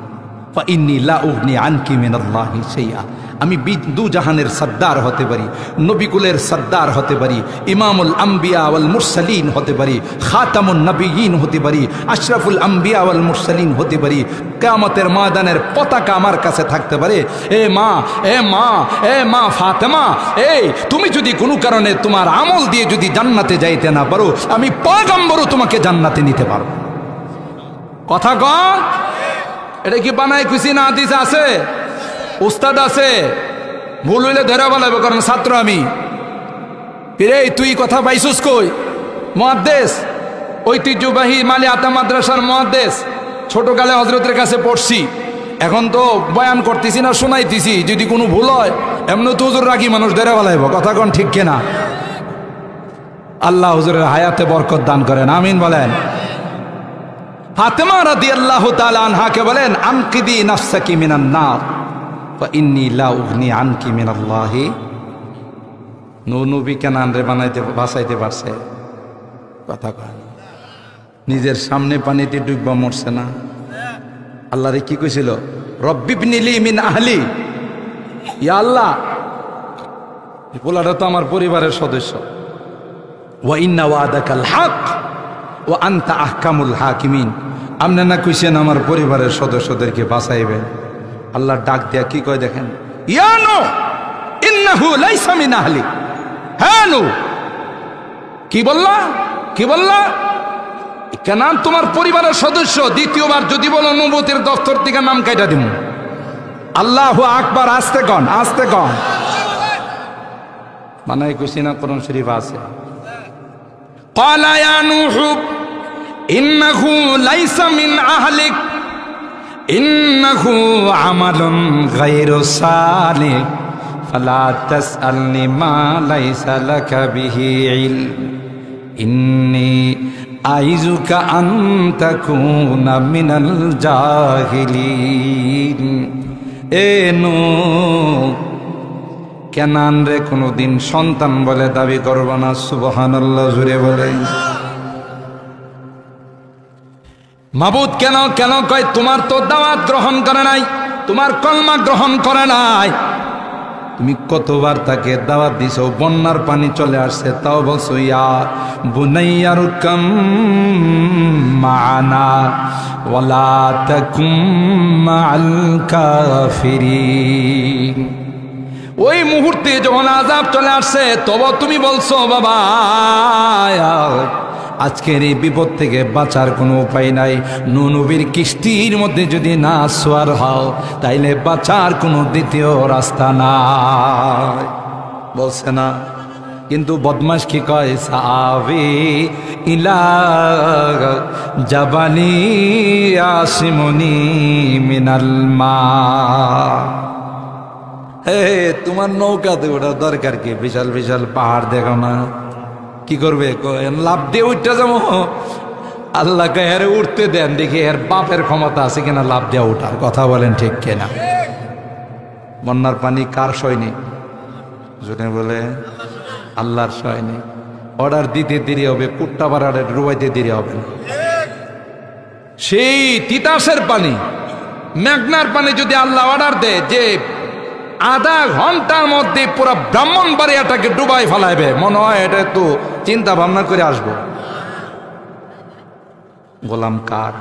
ফা ইন্নী লা উগনি আনকি মিনাল্লাহি শাইআ। আমি দু জাহানের সর্দার হতে পারি, নবীকুলের সর্দার হতে পারি, ইমামুল আম্বিয়া ওয়াল মুরসালিন হতে পারি, খাতামুন নবিয়িন হতে পারি, আশরাফুল আম্বিয়া ওয়াল মুরসালিন হতে পারি। কিয়ামতের ময়দানের পতাকা আমার কাছে থাকতে পারে। এ মা, এ মা, এ মা ফাতেমা, এই তুমি যদি কোনো কারণে তোমার আমল দিয়ে যদি জান্নাতে যাইতে না পারো, আমি পয়গম্বরও তোমাকে জান্নাতে নিতে পারবো। কথা কন, এটা কি বানায় খুশি না হাদিস আছে? উস্তাদ আছে, ভুল হইলে ধরে বলাবো, কারণ ছাত্র আমি। রে তুই কথা পাইছুস কই? মুহাদ্দিস, ঐতিহ্যবাহী মালি আতা মাদ্রাসার মুহাদ্দিস, ছোটকালে হযরতের কাছে পড়ছি। এখন তো বয়ান করতেছি না, শোনাইতেছি। যদি কোনো ভুল হয় এমনি তো হুজুর রাগি মানুষ ধরে বলাইব। কথা কন ঠিক কিনা? আল্লাহ হুজুরের হায়াতে বরকত দান করেন, আমিন বলেন। ফাতেমা রাদিয়াল্লাহু তাআলা আনহাকে বলেন, আনকিদি নাফসাকি মিনান নার ফা ইন্নী লা উগনি আনকি মিনাল্লাহি। নবী কেনান রে বাঁচাইতে পারছে? কথা কয়। নিজের সামনে পানিতে ডুববা মরছে না? আল্লাহ রে কি কইছিল? রব্বিবনিলি মিন আহলি, ইয়া আল্লাহ, এই পোলাটা তো আমার পরিবারের সদস্য। ওয়া ইন্না ওয়াদাকাল হক ওয়া আনতা আহকামুল হাকিমিন। আপনি না কইছেন আমার পরিবারের সদস্যদেরকে বাঁচাইবেন। আল্লাহ ডাক দেয়া কি কয় দেখেন, ইয়া নূহ ইন্নাহু লাইসা মিন আহলি। হ্যাঁ নূহ, কি বললা? কি বললা? কেন তোমার পরিবারের সদস্য। দ্বিতীয়বার যদি বলো নবুয়তের দফতর থেকে নাম কাইটা দিব। আল্লাহু আকবার, আস্তে কন, আস্তে কন। মানে কইছি না, কোরআন শরীফ আছে। ক্বালা ইয়া নূহ ইন্নাহু লাইসা মিন আহলিক ইন্নাহু আমালুন গায়রু সালিহ ফালা তাসআলনি মা লাইসা লাকা বিহি ইলম ইন্নী আইযুকা আন তাকুনা মিনাল জাহিলিন। এ নূহ, কেনান রে কোনদিন সন্তান বলে দাবি করব না। সুবহানাল্লাহ, জুড়ে বলে। মাবুদ কেন কেন কয়? তোমার তো দাওয়াত গ্রহণ করে নাই, তোমার কলমা গ্রহণ করে নাই। তুমি কতবার তাকে দাওয়াত দিছো, বন্যার পানি চলে আসছে, তাও বলছো ইয়া বুনাইয়ার কাম মানা ওয়ালা তাকুম মাআল কাফিরিন। ওই মুহূর্তে যখন আযাব চলে আসছে, তবে তুমি বলছো বাবা আজকের এই বিপদ থেকে বাঁচার কোনো উপায় নাই। নূহ নবীর কিস্তির মধ্যে যদি না সওয়ার হও, তাইলে বাঁচার কোনো দ্বিতীয় রাস্তা নাই। বলছে না? কিন্তু বদমাশ কি কয়? সাবি ইলা জাবালি আসিমুনি মিনাল মা। হে, তোমার নৌকাতে ওটা দরকার কি? বিশাল বিশাল পাহাড় দেখো না, কি করবে? লাভ দিয়ে উঠতে যাবো। আল্লাহ এর উঠতে দেন, দেখি এর বাপের ক্ষমতা আছে কিনা লাভ দেওয়া উঠার। কথা বলেন ঠিক কিনা? বন্যার পানি কার সৈনিক? জনে বলে আল্লাহর সৈনিক। অর্ডার দিতে দেরি হবে, কুট্টা বাড়ারে ডুবাইতে দেরি হবে না। সেই তিতাসের পানি, মেঘনার পানি যদি আল্লাহ অর্ডার দেয় যে আধা ঘন্টার মধ্যে পুরো ব্রাহ্মণবাড়িয়াটাকে ডুবাই ফেলাইবে, মনে হয় এটা একটু চিন্তা ভাবনা করে আসবো। গোলাম কার?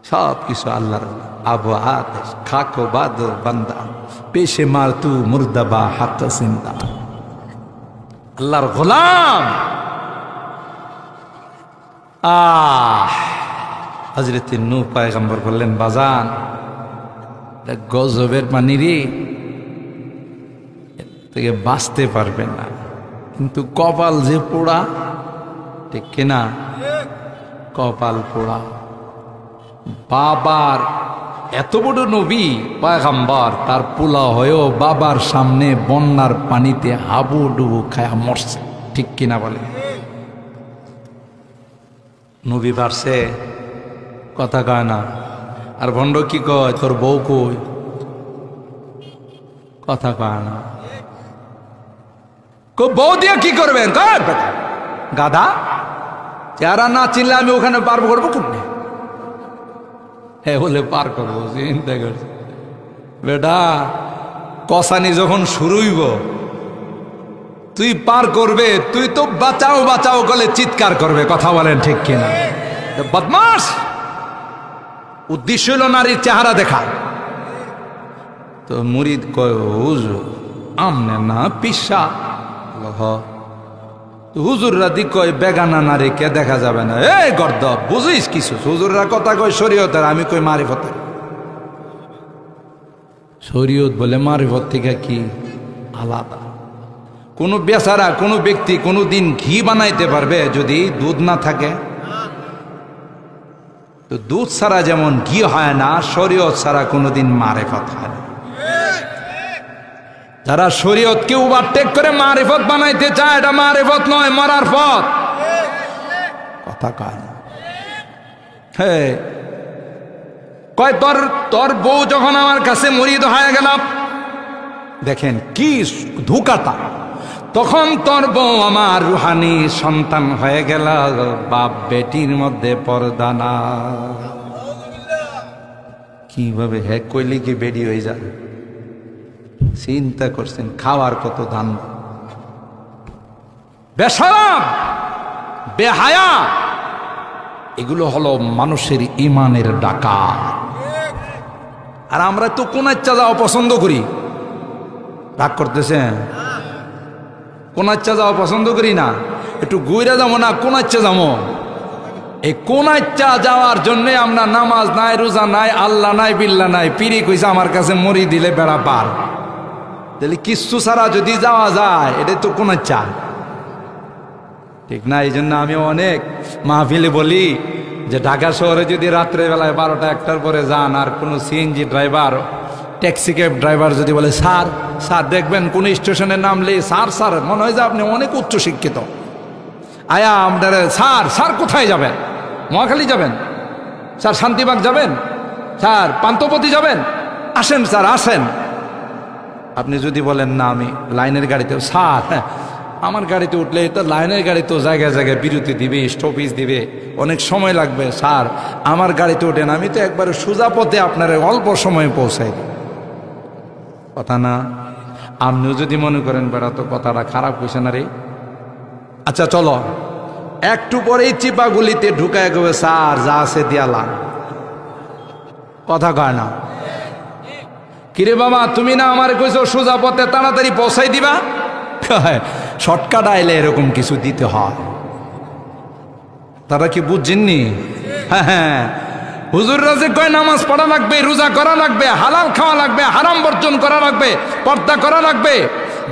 সব কিছু আল্লাহর আবু আদেশ খাকো বাদ বান্দা পেশে মার তু মুর্দাবা হাত চিন্তা আল্লাহর গোলাম। হযরত নূহ পয়গম্বর বললেন, বাজান গজবের পানি রে, থেকে বাঁচতে পারবে না, কিন্তু কপাল যে পোড়া, ঠিক কিনা? কপাল পোড়া। বাবার এত বড় নবী পয়গম্বর, তার পোলা হয়েও বাবার সামনে বন্যার পানিতে হাবুডুবু খায়া মরছে, ঠিক কিনা বলে? নবী পারছে, কথা কয় না। আর ভণ্ড কি কয়, তোর বউ কই, কথা কয় না। বউ দিয়ে কি করবেন? গাধা, যারা না চিনলে আমি ওখানে পার করবো কোনটা? হ্যাঁ বলে পার করবো, চিন্তা করছি বেটা। কসানি যখন শুরুইব তুই পার করবে, তুই তো বাঁচাও বাঁচাও বলে চিৎকার করবে, কথা বলেন ঠিক কিনা? বদমাস, উদ্দেশ্য হইল নারীর চেহারা দেখা। তো মুরিদ কয়, হুজুর আমনে না পিসা। হুজুররা দি কয় বেগানা নারীকে দেখা যাবে না। এই গর্দ, বুঝিস কিছু? হুজুররা কথা কয় শরীয়তের, আমি কই মারিফতের। শরীয়ত বলে মারিফত থেকে কি আলাদা। কোন বেচারা কোন ব্যক্তি কোনো দিন ঘি বানাইতে পারবে যদি দুধ না থাকে? তো দুধ ছাড়া যেমন ঘি হয় না, শরীয়ত ছাড়া কোনোদিন মারিফত হয় না। যারা শরীয়তকে ওভারটেক করে মারিফত বানাইতে চায়, এটা মারিফত নয়, মরার পথ। কথা কয় না। হ্যাঁ কয়, তোর বউ যখন আমার কাছে মুরিদ হয়ে গেল, দেখেন কি ধোঁকাটা, তখন তোর বউ আমার রুহানি সন্তান হয়ে গেল, বাপ বেটির মধ্যে পর্দা না। কিভাবে হ্যাঁ কইলে কি বেডি হয়ে যাবে? চিন্তা করছেন খাওয়ার কত দান। বেশরম, বেহায়া, এগুলো হলো মানুষের ইমানের ডাকা। আর আমরা তো কোন ইচ্ছা যাওয়া পছন্দ করি। রাগ করতেছেন? কোন ইচ্ছা যাওয়া পছন্দ করি না। একটু ঘুরে যাবো না, কোন ইচ্ছা যাবো। এই কোন ইচ্ছা যাওয়ার জন্য আমরা নামাজ নাই, রোজা নাই, আল্লাহ নাই, বিল্লাহ নাই। পিরি কইছে আমার কাছে মরি দিলে বেড়া পার। তাহলে কিচ্ছু ছাড়া যদি যাওয়া যায়, এটাই তো কোন ইচ্ছা, ঠিক না? এই জন্য আমি অনেক মাহফিলে বলি যে ঢাকা শহরে যদি রাত্রেবেলায় 12টা 1টার পরে যান, আর কোনো CNG driver, taxi cab driver যদি বলে স্যার স্যার, দেখবেন কোন স্টেশনে নামলে স্যার স্যার, মনে হয় যে আপনি অনেক উচ্চ শিক্ষিত। আয়া আমাদের স্যার স্যার কোথায় যাবেন? মহাখালী যাবেন? স্যার শান্তিবাগ যাবেন? স্যার পান্থপতি যাবেন? আসেন স্যার আসেন। আপনি যদি বলেন না আমি লাইনের গাড়িতে, স্যার হ্যাঁ আমার গাড়িতে উঠলে তো লাইনের গাড়ি তো জায়গায় জায়গায় বিরতি দিবে, স্টপেজ দিবে, অনেক সময় লাগবে। স্যার আমার গাড়িতে ওঠেন, আমি তো একবারে সোজা পথে আপনার অল্প সময়ে পৌঁছাই দিই। কথা না? আপনিও যদি মনে করেন বেড়া তো কথাটা খারাপ হয়েছে না রে। আচ্ছা চলো, একটু পরেই চিপাগুলিতে ঢুকায় গেবে, স্যার যা আছে দিয়ালাম। কথা কয় না? কিরে বাবা, তুমি না আমার কইছো সোজা পথে তাড়াতাড়ি পৌঁছাই দিবা? শর্টকাট আইলে এরকম কিছু দিতে হয়। তারা কি বুঝছেননি? হ্যাঁ হ্যাঁ, হুজুররা যে কয় নামাজ পড়া লাগবে, রোজা করা লাগবে, হালাল খাওয়া লাগবে, হারাম বর্জন করা লাগবে, পর্দা করা লাগবে,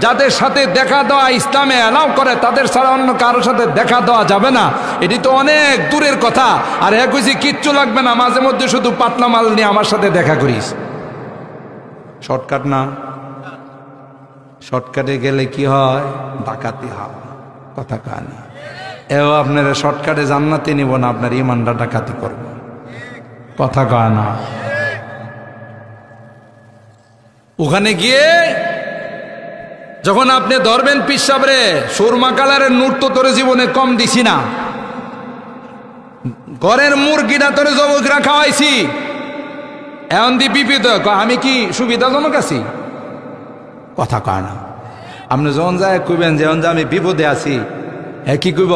যাদের সাথে দেখা দেওয়া ইসলামে অ্যালাউ করে তাদের ছাড়া অন্য কারোর সাথে দেখা দেওয়া যাবে না, এটি তো অনেক দূরের কথা। আর হ্যাঁ কইছি কিচ্ছু লাগবে না, মাঝে মধ্যে শুধু পাতলা মাল নিয়ে আমার সাথে দেখা করিস। শর্টকাট না? শর্টকাটে গেলে কি হয়? ডাকাতি হয়। কথা কানি এও আপনারা শর্টকাটে জান্নাতে নিব না, আপনার ইমানটা ডাকাতি করবে। কথা কয় না? ওখানে গিয়ে যখন আপনি ধরবেন পিসাবরে, সুরমা কালারের নূর তো তোর জীবনে কম দিছি না, ঘরের মুরগিটা তোরে জবকরা খাওয়াইছি, এমন দি বিপদ, আমি কি সুবিধাজনক আছি? কথা কয় না। আপনি যখন যায় কইবেন যেমন যে আমি বিপদে আছি, হ্যাঁ কি কইব?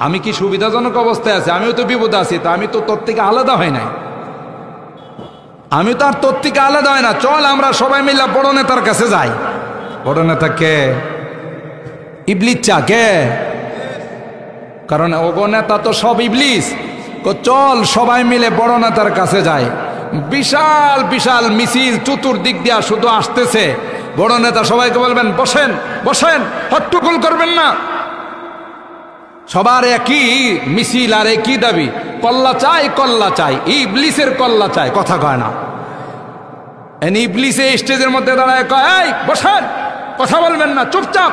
আমি কি সুবিধাজনক অবস্থায় আছি? আমিও তো বিপদে আছি, তা আমি তো তোর থেকে আলাদা হয় নাই, আমি তো আর তোর থেকে আলাদা হয় না। চল আমরা সবাই মিলে বড় নেতার কাছে যাই। বড় নেতা কে? ইবলিস। চা কে? কারণ ওগো নেতা তো সব ইবলিস। চল সবাই মিলে বড় নেতার কাছে যাই। বিশাল বিশাল মিছিল চতুর্দিক দিয়া শুধু আসতেছে। বড় নেতা সবাইকে বলবেন, বসেন বসেন, হট্টগোল করবেন না। সবার একই মিছিল আর একই দাবি, কল্লা চাই কল্লা চাই, ইবলিসের কল্লা চাই, কথা কয় না। ইবলিসে স্টেজের মধ্যে দাঁড়ায় কয়, এই বসেন, কথা বলবেন না, চুপচাপ।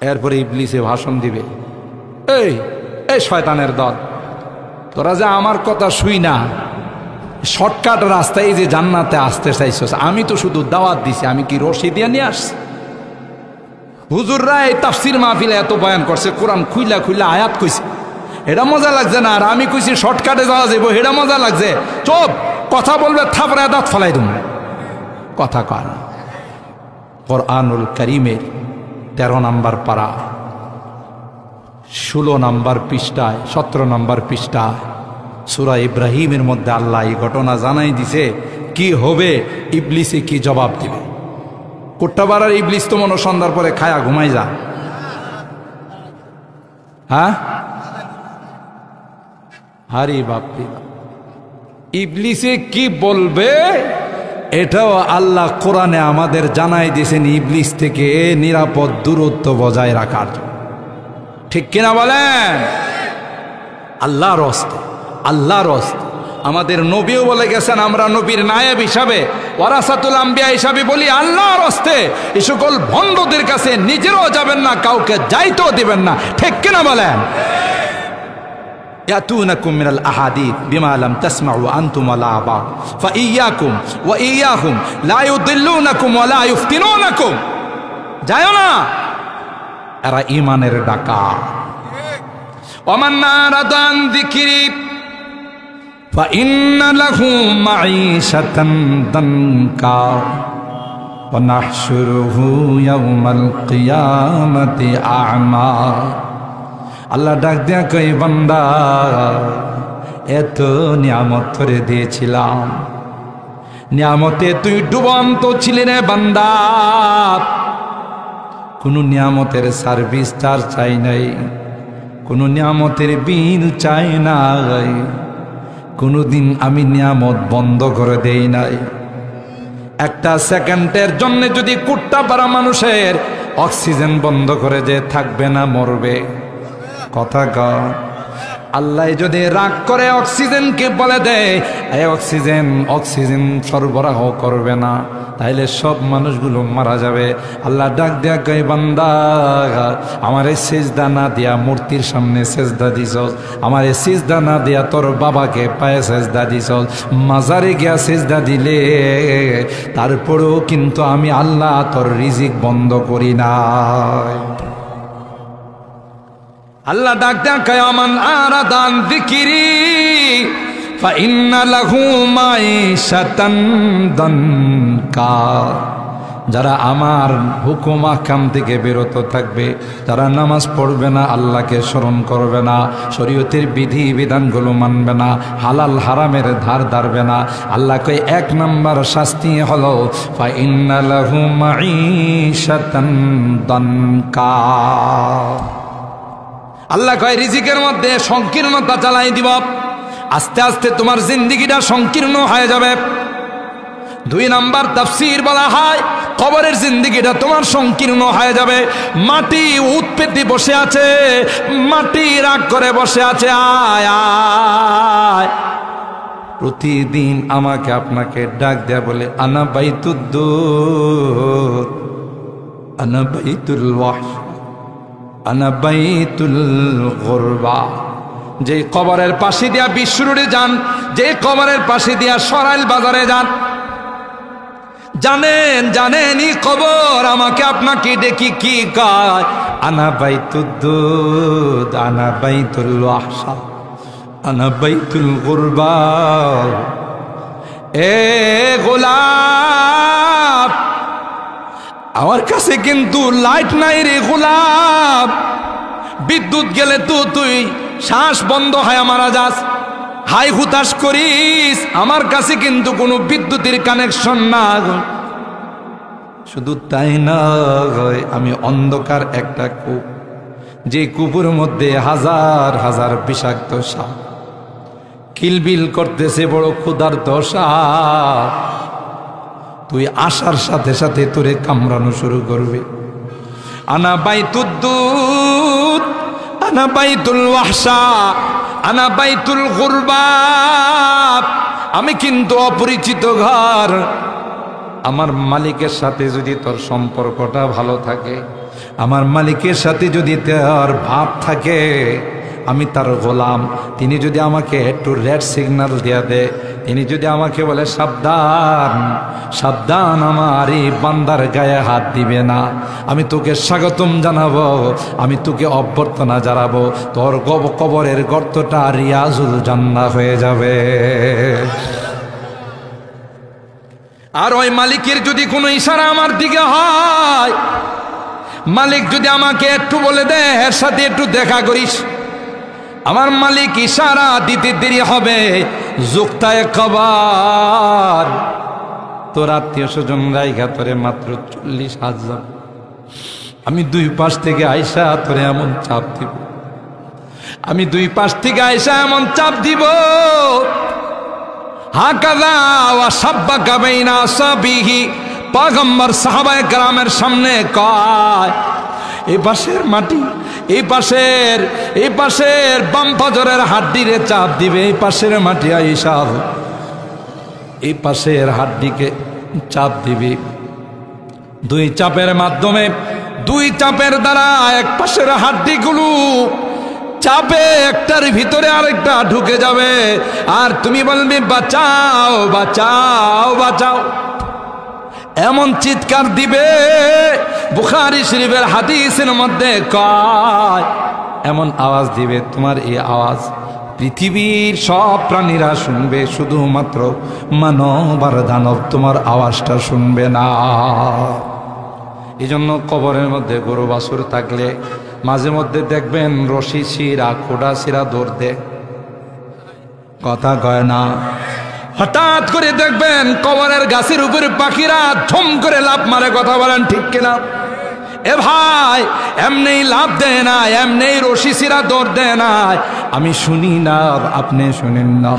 এরপরে ইবলিসে ভাষণ দিবে, এই এই শয়তানের দল, তোরা যে আমার কথা শুই না শর্টকাট রাস্তায় এই যে জান্নাতে আসতে চাইছস, আমি তো শুধু দাওয়াত দিছি, আমি কি রশি দিয়ে নিয়ে আসছি? হুজুররা এই তাফসির মাহফিলে এত বয়ান করছে, কোরআন খুইলা খুইলা আয়াত কইছে, এটা মজা লাগছে না? আর আমি কইছি শর্টকাটে যাওয়া যাবো, এটা মজা লাগছে? চুপ, কথা বলবে থাপড়ায় দাঁত ফলাই দেব, কথা কয় না। কোরআনুল কারীমের 13 নম্বর পারা 16 নম্বর পৃষ্ঠায় 17 নম্বর পৃষ্ঠায় সূরা ইব্রাহিমের মধ্যে আল্লাহ এই ঘটনা জানাই দিছে কি হবে, ইবলিসে কি জবাব দিবে। কোট্টাবাড়ার ইবলিস তো মনে সন্ধ্যার পরে খায়া ঘুমাই যা। হ্যাঁ, হারি বাপরি, ইবলিসে কি বলবে এটাও আল্লাহ কোরআনে আমাদের জানাই দিয়েছেন, ইবলিস থেকে নিরাপদ দূরত্ব বজায় রাখার জন্য। ঠিক কিনা বলেন? আল্লাহর হস্তে, আল্লাহর হস্তে। আমাদের নবীও বলে গেছেন, আমরা নবীর নায়েব হিসাবে, ওয়ারাসাতুল আম্বিয়া হিসাবে বলি, আল্লাহর হস্তে এই সকল ভণ্ডদের কাছে নিজেরও যাবেন না, কাউকে যাইতেও দিবেন না। ঠিক কিনা বলেন? ইয়াতুনাকুম মিনাল আহাদিথ বিমা লাম তাসমাউ আনতুম ওয়ালা আবাউ ফাইয়াকুম ওয়া ইয়াহুম লা ইউদিল্লুনাকুম ওয়া লা ইফতিনুনাকুম। যায়ও না, এরা ঈমানের ডাকা। ওমান নারাদান যিকরি ফাইন্না লাহু মাঈশাতান দানকা ওয়া নাহশুরুহু ইয়াওমাল কিয়ামাতি আ'মা। আল্লাহ ডাক দিয়া কই, বান্দা এত নিয়ামত করে দিয়েছিলাম, নিয়ামতে তুই ডুবন্ত ছিলি রে বান্দা, কোন নিয়ামতের সার্ভিস চার্জ চাই নাই, কোন নিয়ামতের বিল চাই নাই, কোনদিন আমি নিয়ামত বন্ধ করে দেই নাই। একটা সেকেন্ডের জন্য যদি কুট্টাপাড়া মানুষের অক্সিজেন বন্ধ করে যে থাকবে না, মরবে, কথা কর। আল্লাহ যদি রাগ করে অক্সিজেনকে বলে দেয় এই অক্সিজেন অক্সিজেন সরবরাহ করবে না, তাইলে সব মানুষগুলো মারা যাবে। আল্লাহ ডাক দেয়া কয়, বান্দা আমারে সিজদা না দিয়া মূর্তির সামনে সিজদা দিছস, আমারে সিজদা না দিয়া তোর বাবাকে পায়ে সিজদা দিছস, মাজারে গিয়া সিজদা দিলে, তারপরেও কিন্তু আমি আল্লাহ তোর রিজিক বন্ধ করি নাই। আল্লাহ ডাক দেয়া কয়, আমান আরাদান যিকরি ফাইন্না লাহু মাঈশাতান দানকা। যারা আমার হুকুম আহকাম থেকে বিরত থাকবে, যারা নামাজ পড়বে না, আল্লাহকে স্মরণ করবে না, শরীয়তের বিধি বিধানগুলো মানবে না, হালাল হারামের ধার ধারবে না, আল্লাহ কয় 1 নম্বর শাস্তি হলো ফাইন্না লাহু মাঈশাতান দানকা। আল্লাহ কয় রিজিকের মধ্যে সংকীর্ণতা চালাই দিব, আস্তে আস্তে তোমার জিন্দেগিটা সংকীর্ণ হয়ে যাবে। 2 নম্বর তাফসীর বলা হয়, কবরের জিন্দেগিটা তোমার সংকীর্ণ হয়ে যাবে। মাটি উৎপেতে বসে আছে, মাটি রাগ করে বসে আছে, আয় আয়। প্রতিদিন আমাকে আপনাকে ডাক দেয়া বলে, আনা বাইতুদ্দুর, আনা বাইতুল ওয়াহশ, আনা বাইতুল গুরবা। যে কবরের পাশে দিয়া বিশ্বরুড়ে যান, যে কবরের পাশে দিয়া সরাইল বাজারে যান, জানেন জানেন এই কবর আমাকে আপনাকে ডেকে কি কয়, আনা বাইতুদ্দুদ, আনা বাইতুল ওয়াহশা, আনা বাইতুল গুরবা। এ গোলাপ, আমার কাছে কিন্তু লাইট নাই রে গোলাপ, বিদ্যুৎ গেলে তো তুই শ্বাস বন্ধ হয় মারা যাস, হাই হুতাশ করিস। আমার কাছে কিন্তু কোনো বিদ্যুতের কানেকশন না। শুধু তাই না, আমি অন্ধকার একটা কূপ, যে কূপের মধ্যে হাজার হাজার বিষাক্ত সাপ কিলবিল করতেছে, বড় ক্ষুধার্ত সাপ। তুই আসার সাথে সাথে তোরে কামড়ানো শুরু করবে। আনা বাইতুদ্দুত, আনা বাইতুল ওয়াহশা, আনা বাইতুল গুরবাব। আমি কিন্তু অপরিচিত ঘর। আমার মালিকের সাথে যদি তোর সম্পর্কটা ভালো থাকে, আমার মালিকের সাথে যদি তোর ভাব থাকে, আমি তার গোলাম। তিনি যদি আমাকে একটু রেড সিগন্যাল দিয়ে দেয়, তিনি যদি আমাকে বলে সাবধান সাবধান, আমার এই বান্দার গায়ে হাত দিবে না, আমি তোকে স্বাগতম জানাবো, আমি তোকে অভ্যর্থনা জানাবো, তোর কবরের গর্তটা রিয়াজুল জান্নাহ হয়ে যাবে। আর ওই মালিকের যদি কোনো ইশারা আমার দিকে হয়, মালিক যদি আমাকে একটু বলে দে এর সাথে একটু দেখা করিস, আমার মালিক ইশারা দিতে দেরি হবে, যুক্তায় কবর। তোর আত্মীয় স্বজন রাইগা তোরে মাত্র 40,000, আমি দুই পাশ থেকে আইসা তোরে এমন চাপ দিব, আমি দুই পাশ থেকে আইসা এমন চাপ দিব, হাকাযা ওয়া সাব্বাকা বাইনা সাবিহি। পয়গম্বর সাহাবায়ে কেরামের সামনে কয়, এই পাশের মাটি, এই পাশের বাম পাজরের হাড্ডিরে চাপ দিবে, এই পাশের মাটি আইসা এই পাশের হাড্ডিকে চাপ দিবে। দুই চাপের মাধ্যমে, দুই চাপের দ্বারা এক পাশের হাড্ডিগুলো চাপে একটার ভিতরে আরেকটা ঢুকে যাবে, আর তুমি বলবে বাঁচাও বাঁচাও বাঁচাও, এমন চিৎকার দিবে। বুখারী শরীফের হাদিসের মধ্যে কয়, এমন আওয়াজ দিবে, তোমার এই আওয়াজ পৃথিবীর সব প্রাণীরা শুনবে, শুধুমাত্র মানব আর দানব তোমার আওয়াজটা শুনবে না। এই জন্য কবরের মধ্যে গরু বাছুর থাকলে মাঝে মধ্যে দেখবেন রশি শিরা খোডা শিরা দৌড় দে, কথা কয় না। হঠাৎ করে দেখবেন কবরের গাছের উপরে পাখিরা ঝুম করে লাফ মারে, কথা বলেন ঠিক কিনা? এ ভাই, এমনি লাভ দেয় না, এমনি রশি শিরা দৌড় দেয় না। আমি শুনি না, আপনি শুনেন না,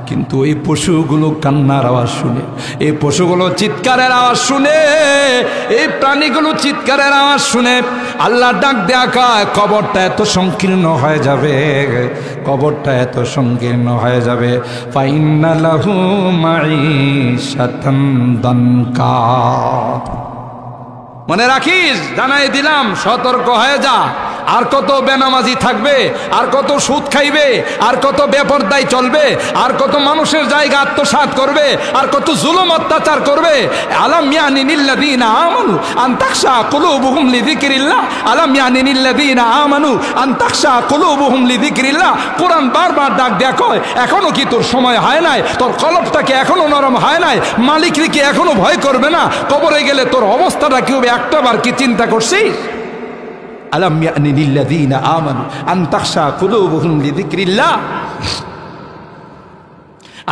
কিন্তু এই পশুগুলো কান্নার আওয়াজ শুনে, এই পশুগুলো চিৎকারের আওয়াজ শুনে, এই প্রাণীগুলো চিৎকারের আওয়াজ শুনে আল্লাহ ডাক দেয়া কয়, কবরটা এত সংকীর্ণ হয়ে যাবে, কবরটা এত সংকীর্ণ হয়ে যাবে। ফাইন্না লাহু মাঈশাতান দানকা। মনে রাখিস, জানাই দিলাম, সতর্ক হয়ে যা। আর কত বেনামাজি থাকবে, আর কত সুদ খাইবে, আর কত বেপরদায় চলবে, আর কত মানুষের জায়গা আত্মসাৎ করবে, আর কত জুলুম অত্যাচার করবে। আলাম ইয়ানি লিল্লাযীনা আমানু আন তাখশা কুলুবুহুম লিযিকরিল্লাহ, আলাম ইয়ানি লিল্লাযীনা আমানু আন তাখশা কুলুবুহুম লিযিকরিল্লাহ। কোরআন বারবার ডাক দেয়া কয়, এখনো কি তোর সময় হয় নাই? তোর কলবটাকে এখনো নরম হয় নাই? মালিককে কি এখনো ভয় করবে না? কবরে গেলে তোর অবস্থাটা কি হবে একটাবার কি চিন্তা করছিস? আলাম ইয়ানি লিল্লাযীনা আমানু আন তাখশা কুলুবুহুম লিযিকরিল্লাহ।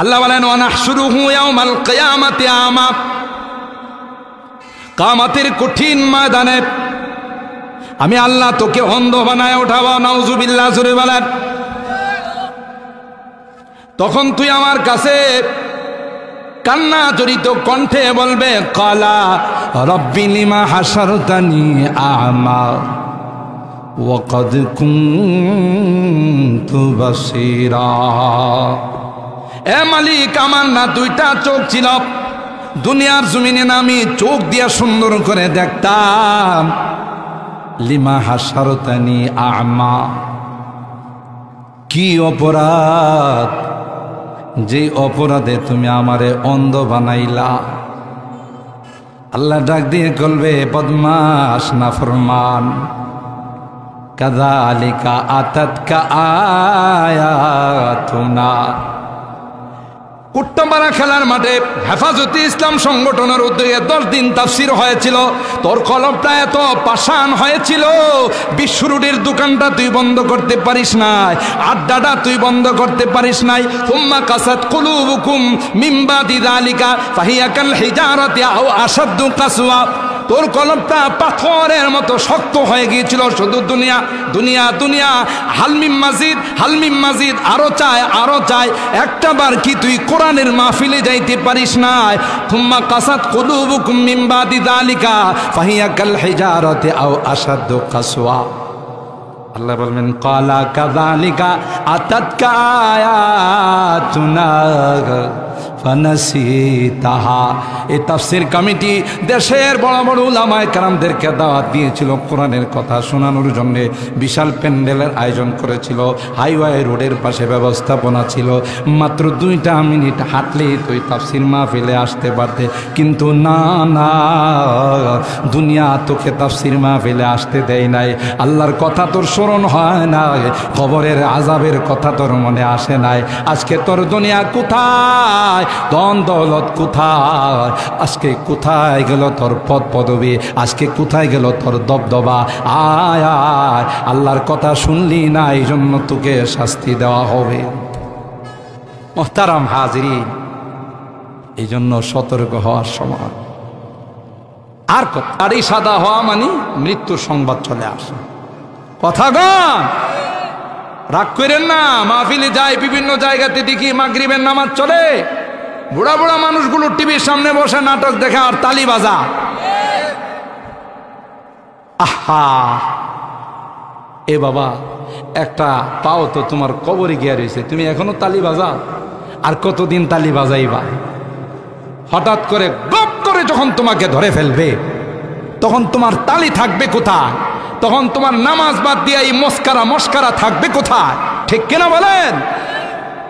আল্লাহ বলেন, ওয়া নাহশুরুহু ইয়াওমাল কিয়ামাতি আমা। কিয়ামতের কঠিন ময়দানে আমি আল্লাহ তোকে অন্ধ বানায় উঠাবো। নাউজুবিল্লাহ, জোরে বলেন। তখন তুই আমার কাছে কান্না জড়িত কণ্ঠে বলবে, ক্বালা রব্বি লিমা হাশারতানি আ'মা ওয়া ক্বাদ কুনতু বাসীরা। এ মালিক, আমার না দুইটা চোখ ছিল, দুনিয়ার জমিনে না আমি চোখ দিয়া সুন্দর করে দেখতাম। লিমা হাশারতানি আ'মা, কি অপরাধ, যে অপরাধে তুমি আমারে অন্ধ বানাইলা। আল্লাহ ডাক দিয়ে বলবে, বদমাশ নাফরমান, কাযালিকা আতাতকা আয়াতুনা, কুট্টাপাড়া খেলার মাঠে হেফাজতে ইসলাম সংগঠনের উদ্যোগে 10 দিন তাফসির হয়েছিল। তোর কলমটা এত পাষাণ হয়েছিল, বিশ্বরুটির দোকানটা তুই বন্ধ করতে পারিস নাই, আড্ডাটা তুই বন্ধ করতে পারিস নাই। তুম্মা কাসাত কুলুবুকুম মিন বাদি যালিকা ফাহিয়া কাল হিজারাতি আও আশাদ্দু কাসওয়া। তোর কলমটা পাথরের মতো শক্ত হয়ে গিয়েছিল, শুধু দুনিয়া দুনিয়া দুনিয়া, হালমিম মাজিদ হালমিম মাজিদ, আরো চায় আরো চায়। একটা বার কি তুই কোরআনের মাহফিলে যাইতে পারিস নাই? তুম্মা কাসাত কুলুবুকুম মিন বাদি যালিকা ফাহিয়া কাল হিজারাতি আও আশাদ্দু কাসওয়া। আল্লাহ বলবেন ক্বালা কাযালিকা আতাতকা আয়াতুনা ফানাসিতাহা। এই তাফসীর কমিটি দেশের বড় বড় উলামায়ে কেরামদেরকে দাওয়াত দিয়েছিল, কোরআনের কথা শোনানোর জন্য বিশাল প্যান্ডেলের আয়োজন করেছিল, হাইওয়ে রোডের পাশে ব্যবস্থাপনা ছিল। মাত্র 2টা মিনিট হাঁটলেই তুই তাফসীর মাহফিলে আসতে পারতে, কিন্তু না না, দুনিয়া তোকে তাফসীর মাহফিলে আসতে দেয় নাই। আল্লাহর কথা তোর স্মরণ হয় না, কবরের আযাবের কথা তোর মনে আসে নাই। আজকে তোর দুনিয়া কোথায়, ধন দৌলত কোথায়, আজকে কোথায় গেল তোর পদ পদবী, আজকে কোথায় গেল তোর দবদবা? আয় আয়, আল্লাহর কথা শুনলি না, এই জন্য তোকে শাস্তি দেওয়া হবে। মুহতারাম হাজিরিন, এই জন্য সতর্ক হওয়ার সময়। আর আরই সাদা হওয়া মানে মৃত্যুর সংবাদ চলে আসে। কথা গান রাগ করেন না, মাহফিলে যায় বিভিন্ন জায়গাতে দেখি মাগরিবের নামাজ চলে, বুড়া বুড়া মানুষগুলো টিভির সামনে বসে নাটক দেখে আর তালি বাজা। আহা, এ বাবা, একটা পাও তো তোমার কবরে গিয়া রয়েছে, তুমি এখনো তালি বাজাও? আর কতদিন তালি বাজাইবা? হঠাৎ করে গপ করে যখন তোমাকে ধরে ফেলবে, তখন তোমার তালি থাকবে কোথায়? তখন তোমার নামাজ বাদ দিয়ে এই মস্কারা থাকবে কোথায়? ঠিক কিনা বলেন?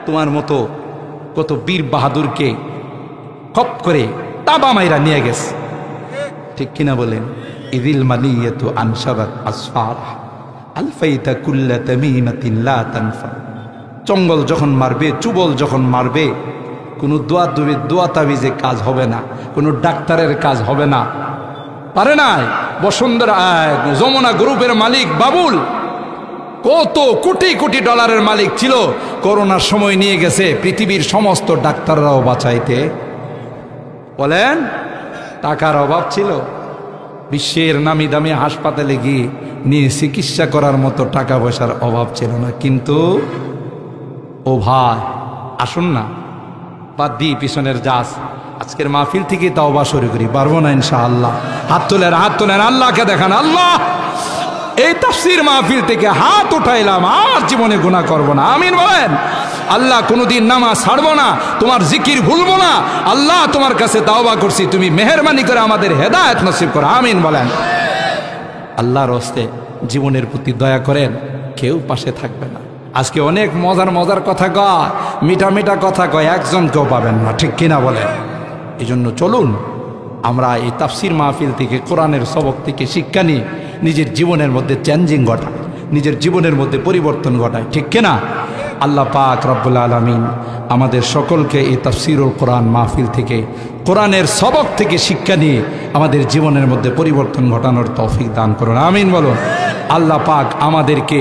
তোমার মতো কত বীর বাহাদুরকে খপ করে তাবা মাইরা নিয়ে গেছে, ঠিক কিনা বলেন? ইদিল মালিয়াতু আনশাবাত আসফার আলফাইতা কুল্লা তামিমাতিন লা তানফা। চঙ্গল যখন মারবে, চুবল যখন মারবে, কোনো দোয়া তাবিজে কাজ হবে না, কোনো ডাক্তারের কাজ হবে না। পারে নাই বসুন্ধরা যমুনা গ্রুপের মালিক বাবুল কত কোটি কোটি ডলারের মালিক ছিল, করোনার সময় নিয়ে গেছে পৃথিবীর সমস্ত ডাক্তাররাও বাঁচাইতে। বলেন, টাকার অভাব ছিল, বিশ্বের নামি দামি হাসপাতালে গিয়ে নিয়ে চিকিৎসা করার মতো টাকা পয়সার অভাব ছিল না। কিন্তু ও ভাই, আসুন না, বাদ দিই পিছনের জাজ, আজকের মাহফিল থেকে তাওবা শুরু করি। পারবো না ইনশাআল্লাহ? হাত তোলেন, হাত তোলেন, আল্লাহকে দেখান। আল্লাহ, এই তাফসীর মাহফিল থেকে হাত উঠাইলাম, আর জীবনে গুনাহ করব না। আমিন বলেন। আল্লাহ, কোনোদিন নামাজ ছাড়বো না, তোমার জিকির ভুলবো না। আল্লাহ, তোমার কাছে তাওবা করছি, তুমি মেহেরবানি করে আমাদের হেদায়েত নসিব করো। আমিন বলেন। আল্লাহর হস্তে জীবনের প্রতি দয়া করেন, কেউ পাশে থাকবে না। আজকে অনেক মজার মজার কথা কয়, মিঠা মিঠা কথা কয়, একজন কেউ পাবেন না, ঠিক কিনা বলেন? এই জন্য চলুন আমরা এই তাফসীর মাহফিল থেকে, কোরআনের সবক থেকে শিক্ষা নিয়ে নিজের জীবনের মধ্যে চেঞ্জিং ঘটায়, নিজের জীবনের মধ্যে পরিবর্তন ঘটায়, ঠিক কিনা? আল্লাহ পাক রব্বুল আলামিন আমাদের সকলকে এই তাফসীরুল কোরআন মাহফিল থেকে, কোরআনের সবক থেকে শিক্ষা নিয়ে আমাদের জীবনের মধ্যে পরিবর্তন ঘটানোর তৌফিক দান করুন। আমিন বলুন। আল্লাহ পাক আমাদেরকে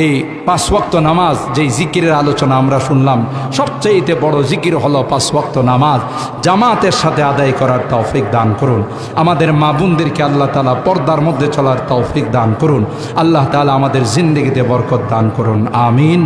এই 5 ওয়াক্ত নামাজ, যেই জিকিরের আলোচনা আমরা শুনলাম, সবচেয়ে বড় জিকির হলো 5 ওয়াক্ত নামাজ জামাতের সাথে আদায় করার তৌফিক দান করুন। আমাদের মা বোনদেরকে আল্লাহ তাআলা পর্দার মধ্যে চলার তৌফিক দান করুন। আল্লাহ তাআলা আমাদের জিন্দেগিতে বরকত দান করুন। আমিন।